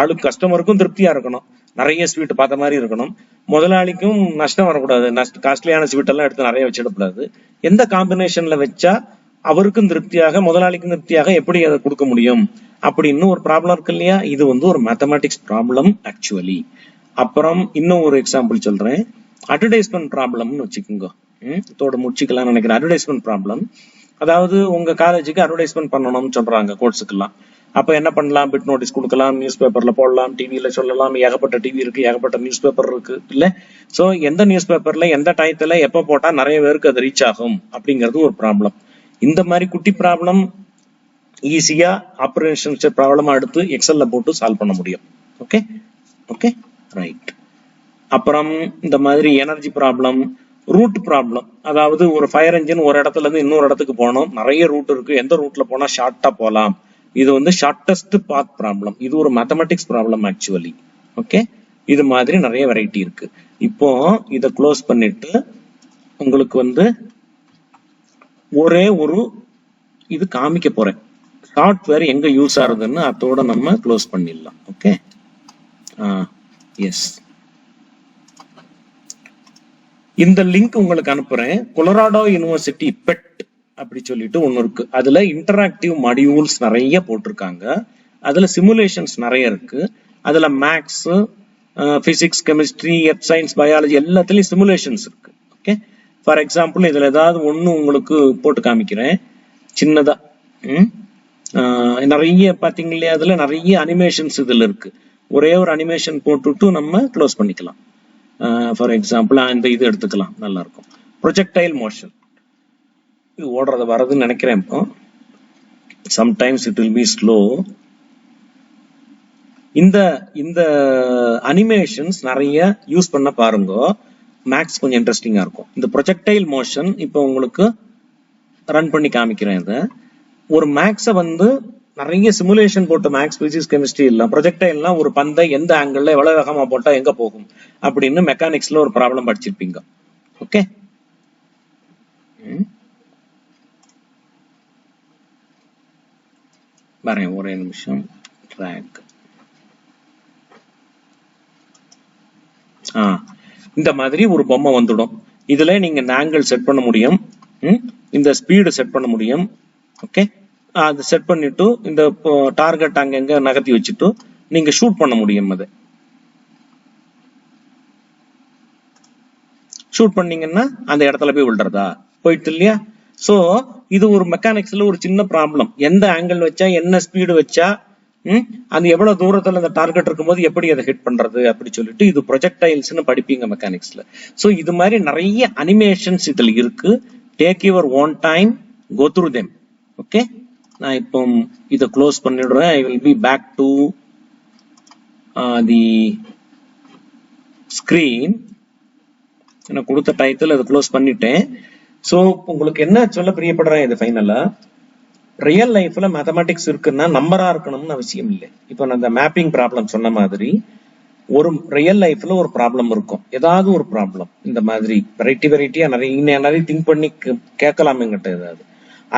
ஆளுக்கு கஸ்டமருக்கும் திருப்தியா இருக்கணும், நிறைய ஸ்வீட் பார்த்த மாதிரி இருக்கணும், முதலாளிக்கும் நஷ்டம் வரக்கூடாது, காஸ்ட்லியான ஸ்வீட் எல்லாம் எடுத்து நிறைய வச்சிடக்கூடாது. எந்த காம்பினேஷன்ல வச்சா அவருக்கும் திருப்தியாக முதலாளிக்கும் திருப்தியாக எப்படி அதை கொடுக்க முடியும் அப்படின்னு ஒரு ப்ராப்ளம் இருக்கு இல்லையா? இது வந்து ஒரு மேத்தமெட்டிக்ஸ் ப்ராப்ளம் ஆக்சுவலி. அப்புறம் இன்னும் ஒரு எக்ஸாம்பிள் சொல்றேன். அட்வர்டைஸ்மெண்ட் ப்ராப்ளம்னு வச்சுக்கோங்க. இதோட முடிச்சுக்கலாம்னு நினைக்கிறேன். அட்வர்டைஸ்மெண்ட் ப்ராப்ளம், அதாவது உங்க காலேஜுக்கு அட்வர்டைஸ்மெண்ட் பண்ணணும்னு சொல்றாங்க கோர்ஸுக்கெல்லாம். அப்ப என்ன பண்ணலாம்? பிட் நோட்டீஸ் கொடுக்கலாம், நியூஸ் பேப்பர்ல போடலாம், டிவியில சொல்லலாம், ஏகப்பட்ட டிவி இருக்கு, ஏகப்பட்ட நியூஸ் பேப்பர் இருக்கு இல்ல? சோ எந்த நியூஸ் பேப்பர்ல எந்த டயத்துல எப்ப போட்டா நிறைய பேருக்கு அது ரீச் ஆகும் அப்படிங்கிறது ஒரு ப்ராப்ளம். இந்த மாதிரி குட்டி ப்ராப்ளம் ஈஸியா ஆபரேஷன் ப்ராப்ளமா எடுத்து எக்ஸல்ல போட்டு சால்வ் பண்ண முடியும். Okay okay right. அப்புறம் இந்த மாதிரி எனர்ஜி ப்ராப்ளம், ரூட் ப்ராப்ளம், அதாவது ஒரு ஃபயர் என்ஜின் ஒரு இடத்துல இருந்து இன்னொரு இடத்துக்கு போகணும், நிறைய ரூட் இருக்கு, எந்த ரூட்ல போனா ஷார்ட்டா போலாம், இது வந்து ஷார்டஸ்ட் பாத் ப்ராப்ளம். இது ஒரு மேத்தமெட்டிக்ஸ் ப்ராப்ளம் ஆக்சுவலி. ஓகே, இது மாதிரி நிறைய வெரைட்டி இருக்கு. இப்போ இதை க்ளோஸ் பண்ணிட்டு உங்களுக்கு வந்து ஒரே ஒரு இது காமிக்க போறேன், சாஃப்ட்வேர் எங்க யூஸ் ஆகுதுன்னு. அதோட நம்ம க்ளோஸ் பண்ணிடலாம். ஓகே, எஸ், இந்த லிங்க் உங்களுக்கு அனுப்புறேன். கொலராடோ யூனிவர்சிட்டி பெட் அப்படி சொல்லிட்டு ஒன்னு இருக்கு. அதுல இன்டராக்டிவ் மாடியூல்ஸ் நிறைய போட்டிருக்காங்க. அதுல சிமுலேஷன்ஸ் நிறைய இருக்கு. அதுல maths, physics, chemistry, earth science, biology எல்லாத்துலயும் சிமுலேஷன்ஸ் இருக்கு. ஓகே, ஃபார் எக்ஸாம்பிள் இதுல ஏதாவது ஒண்ணு உங்களுக்கு போட்டு காமிக்கிறேன் சின்னதா. நிறைய பாத்தீங்க இல்லையா? அதுல நிறைய அனிமேஷன்ஸ் இதுல இருக்கு. ஒரே ஒரு அனிமேஷன் போட்டுட்டு நம்ம க்ளோஸ் பண்ணிக்கலாம். ஃபார் எக்ஸாம்பிள் இந்த இது எடுத்துக்கலாம், நல்லா இருக்கும். ப்ரொஜெக்டைல் மோஷன், இது ஓடுறது வரதுன்னு நினைக்கிறேன். இப்போ sometimes it will be slow. இந்த அனிமேஷன்ஸ் நிறைய யூஸ் பண்ண பாருங்க, மேக்ஸ் கொஞ்சம் இன்ட்ரெஸ்டிங்கா இருக்கும். இந்த ப்ரொஜெக்டைல் மோஷன் இப்போ உங்களுக்கு ரன் பண்ணி காமிக்கிறேன். இதை ஒரு மேக்ஸை வந்து நிறைய சிமுலேஷன் போட்டு, மேக்ஸ், பிசிக்ஸ், கெமிஸ்ட்ரி எல்லாம் ப்ரொஜெக்டைல்லாம் ஒரு பந்தை எந்த ஆங்கிள் எவ்வளவு வேகமா போட்டா எங்க போகும் அப்படின்னு மெக்கானிக்ஸ்ல ஒரு ப்ராப்ளம் படிச்சிருப்பீங்க. ஓகே, வரேன் ஒரே நிமிஷம். ட்ராக், இந்த மாதிரி ஒரு பொம்மை வந்துடும். இதுல நீங்க ஆங்கிள் செட் பண்ண முடியும், இந்த ஸ்பீடு செட் பண்ண முடியும். ஓகே, அது செட் பண்ணிட்டு இந்த டார்கெட் அங்கங்க நகர்த்தி வச்சுட்டு நீங்க ஷூட் பண்ண முடியும். அதை ஷூட் பண்ணீங்கன்னா அந்த இடத்துல போய் விழுறதா போயிட்டு இல்லையா? சோ இது ஒரு மெக்கானிக்ஸ்ல ஒரு சின்ன ப்ராப்ளம். எந்த ஆங்கிள் வச்சா, என்ன ஸ்பீடு வச்சா, அது எவ்வளவு தூரத்துல அந்த டார்கெட் இருக்கும்போது எப்படி அதை ஹிட் பண்றது அப்படி சொல்லிட்டு இது ப்ரொஜெக்டைல்ஸ்னு படிப்பீங்க மெக்கானிக்ஸ்ல. சோ இது மாதிரி நிறைய அனிமேஷன்ஸ் இதுல இருக்கு. Take your own time, go through them. Okay, நான் இப்போ இதை க்ளோஸ் பண்ணிடுறேன். I will be back to the screen. நான் கொடுத்த டைட்டில் அதை க்ளோஸ் பண்ணிட்டேன். சோ உங்களுக்கு என்ன சொல்ல பிரியப்படுறேன், இது ஃபைனலா ரியல் லைஃப்ல மேத்தமெட்டிக்ஸ் இருக்குன்னா நம்பரா இருக்கணும்னு அவசியம் இல்லை. இப்போ நான் இந்த மேப்பிங் ப்ராப்ளம் சொன்ன மாதிரி ஒரு ரியல் லைஃப்ல ஒரு ப்ராப்ளம் இருக்கும், ஏதாவது ஒரு ப்ராப்ளம். இந்த மாதிரி வெரைட்டியா நிறைய திங்க் பண்ணி கேட்கலாம் என்கிட்ட ஏதாவது.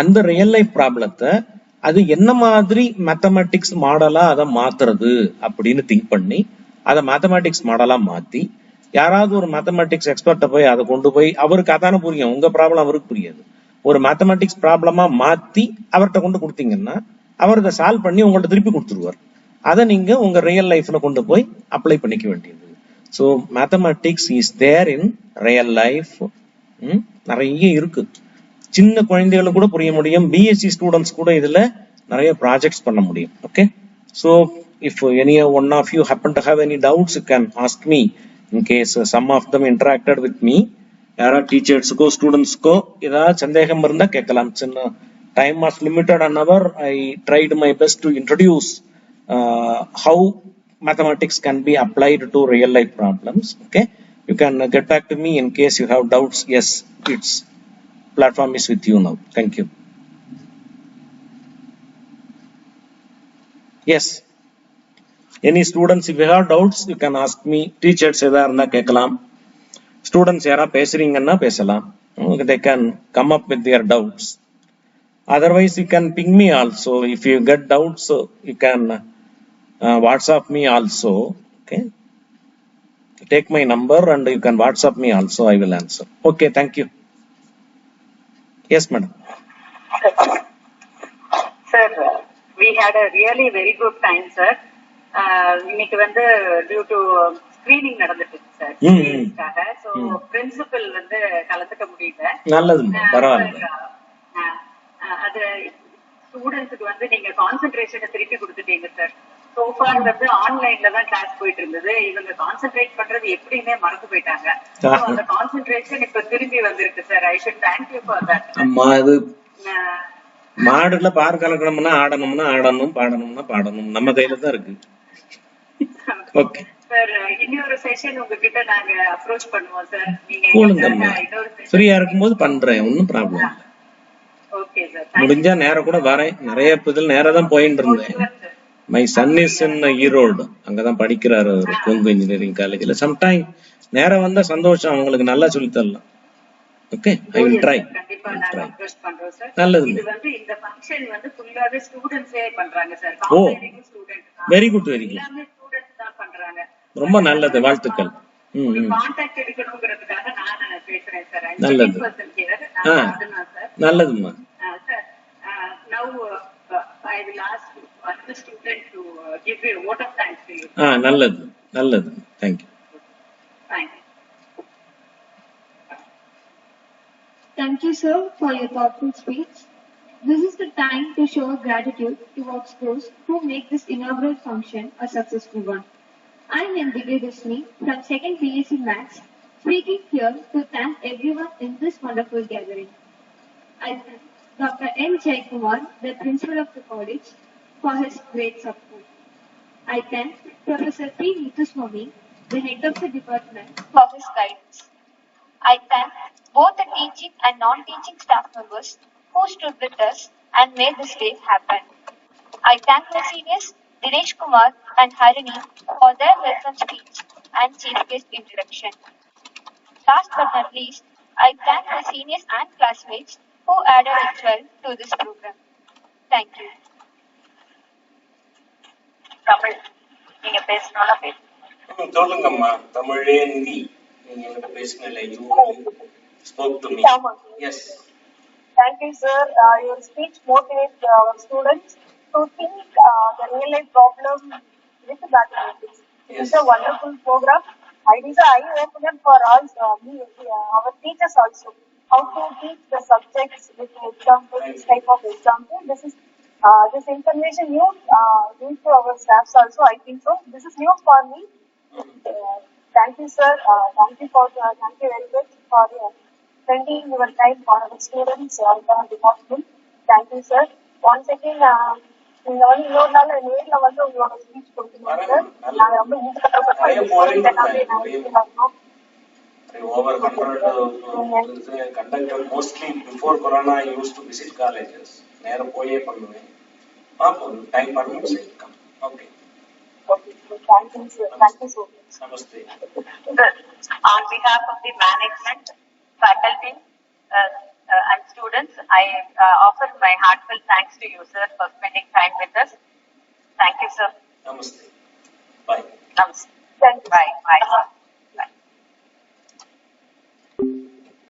அந்த ரியல் லைஃப் ப்ராப்ளத்தை அது என்ன மாதிரி மேத்தமெட்டிக்ஸ் மாடலா அதை மாத்துறது அப்படின்னு திங்க் பண்ணி அதை மேத்தமெட்டிக்ஸ் மாடலா மாத்தி, யாராவது ஒரு மேத்தமெட்டிக்ஸ் எக்ஸ்பர்ட்ட போய் அதை கொண்டு போய், அவருக்கு அதான புரியும், உங்க ப்ராப்ளம் அவருக்கு புரியாது, ஒரு மேத்தமெட்டிக்ஸ் ப்ராப்ளமா மாத்தி அவர்கிட்ட கொண்டு கொடுத்தீங்கன்னா அவர் அதை சால்வ் பண்ணி உங்கள்ட்ட திருப்பி கொடுத்துருவார். அதை நீங்க உங்க ரியல் லைஃப்ல கொண்டு போய் அப்ளை பண்ணிக்க வேண்டியது. So mathematics is there in real life. நிறைய இருக்கு, சின்ன குழந்தைகளுக்கு கூட புரிய முடியும், பிஎஸ்சி ஸ்டூடெண்ட்ஸ் கூட இதுல நிறைய ப்ராஜெக்ட்ஸ் பண்ண முடியும். Okay, so if any one of you happen to have any doubts, you can ask me. In case some of them interacted with me, யாராவது டீச்சர்ஸுக்கோ ஸ்டூடெண்ட்ஸ்க்கோ ஏதாவது சந்தேகம் இருந்தா கேட்கலாம். சின்ன time was limited an hour. I tried my best to introduce how mathematics can be applied to real life problems. Okay, you can get back to me in case you have doubts. Yes, its platform is with you now. Thank you. Yes, any students, if you have doubts, you can ask me. Teachers எதா இருந்தா கேட்கலாம், students யாரா பேசுறீங்கன்னா பேசலாம். They can come up with their doubts. Otherwise, you can ping me also. If you get doubts, you can WhatsApp me also. Okay, take my number and you can WhatsApp me also. I will answer. Okay, thank you. Yes, madam. Sir, we had a really very good time, sir. இன்னைக்கு வந்து due to screening நடந்துட்டு sir, so principal வந்து கலந்துக்க முடியல. நல்லதுமா, பரவாயில்லை. அது ஸ்டூடெண்ட்ஸுக்கு வந்து நீங்க கான்சென்ட்ரேஷனை திருப்பி கொடுத்துட்டீங்க சார். சோஃபார் வந்து ஆன்லைன்ல தான் கிளாஸ் போயிட்டு இருந்தது, இவங்க கான்சென்ட்ரேட் பண்றது எப்படின்னே மறந்து போயிட்டாங்க. அந்த கான்சென்ட்ரேஷன் இப்ப திரும்பி வந்திருக்கு sir. I should thank you for that. அம்மா, அது மாடுல பார் கலக்கணும்னா ஆடணும்னா ஆடணும், பாடணும்னா பாடணும், நம்ம கையில தான் இருக்கு. ஓகே சார், இன்னொரு செஷன் உங்ககிட்ட நாங்க அப்ரோச் பண்ணுவோம் சார். நீங்க ஃப்ரீயா இருக்கும்போது பண்றேன், ஒன்னும் ப்ராப்ளம் இல்லை. ஓகே சார், முடிஞ்சா நேரம் கூட வரேன். நிறைய இதில் நேரம் தான் போயிட்டு இருந்தேன். My son is in Erode, அங்கதான் படிக்கிறாரு அவர், கொங்கு இன்ஜினியரிங் காலேஜ்ல. சம்டைம் நேரம் வந்தா சந்தோஷம், அவங்களுக்கு நல்லா சொல்லி தரலாம். Okay, I will try. கண்டிப்பா நாங்க அப்ரோச் பண்றோம் சார். நல்லது. இது வந்து இந்த ஃபங்க்ஷன் வந்து ஃபுல்லாவே ஸ்டூடண்ட்ஸே பண்றாங்க சார். ஓ, வெரி குட், வெரி குட். எல்லாமே ஸ்டூடண்ட்ஸ் தான் பண்றாங்க. ரொம்ப நல்லது, வாழ்த்துக்கள். கான்டாக்ட் எடுக்கணும்ங்கிறதுக்காக நான் பேசுறேன் சார். நல்லது. நல்லதுமா sir. Now I will ask one of the student to give a vote of thanks to you. நல்லது, நல்லது. Thank you. Thank you. Thank you, sir, for your thoughtful speech. This is the time to show gratitude towards those who make this inaugural function a successful one. I am Divya from 2nd BSc Maths, speaking here to thank everyone in this wonderful gathering. I thank Dr. M. Jaikumar, the principal of the college, for his great support. I thank Professor P. Muthuswamy, the head of the department, for his guidance. I thank both the teaching and non-teaching staff members who stood with us and made this day happen. I thank my seniors Dinesh Kumar and Harini for their welcome speech and chief guest introduction. Last but not least, I thank my seniors and classmates who added a jewel to this program. Thank you. Tamil நீங்க பேசணும்னா பேசுங்க. சொல்லுங்கம்மா, தமிழே ஹிந்தி நீங்க என்கிட்ட பேசுனீங்களே, you spoke to me. Yes. Thank you, sir. Your speech motivates our students to think the real life problem with mathematics. Yes. It's a wonderful program. It is an eye-opener for all our teachers also. How to teach the subjects with example, this type of example. This information new to our staffs also. I think so. This is new for me. Thank you, sir. Thank you very much for spending your time for our students and our department. Thank you, sir. Once again, நீங்க வந்து இன்னொரு நாள் நேர்ல வந்து உங்களோட speech கொடுத்துருங்க sir. நாங்க ரொம்ப over 100 conducted mostly before corona. I used to visit colleges. நேர போயே பண்ணுவேன். பாப்போம், டைம் பர்மிட்ஸ் இருக்கும். Okay, Okay, so thank you, sir. Thank you so much. Namaste. Sir, on behalf of the management, faculty, and students, I offer my heartfelt thanks to you, sir, for spending time with us. Thank you, sir. Namaste. Bye. Namaste. Thank you. Bye. Bye.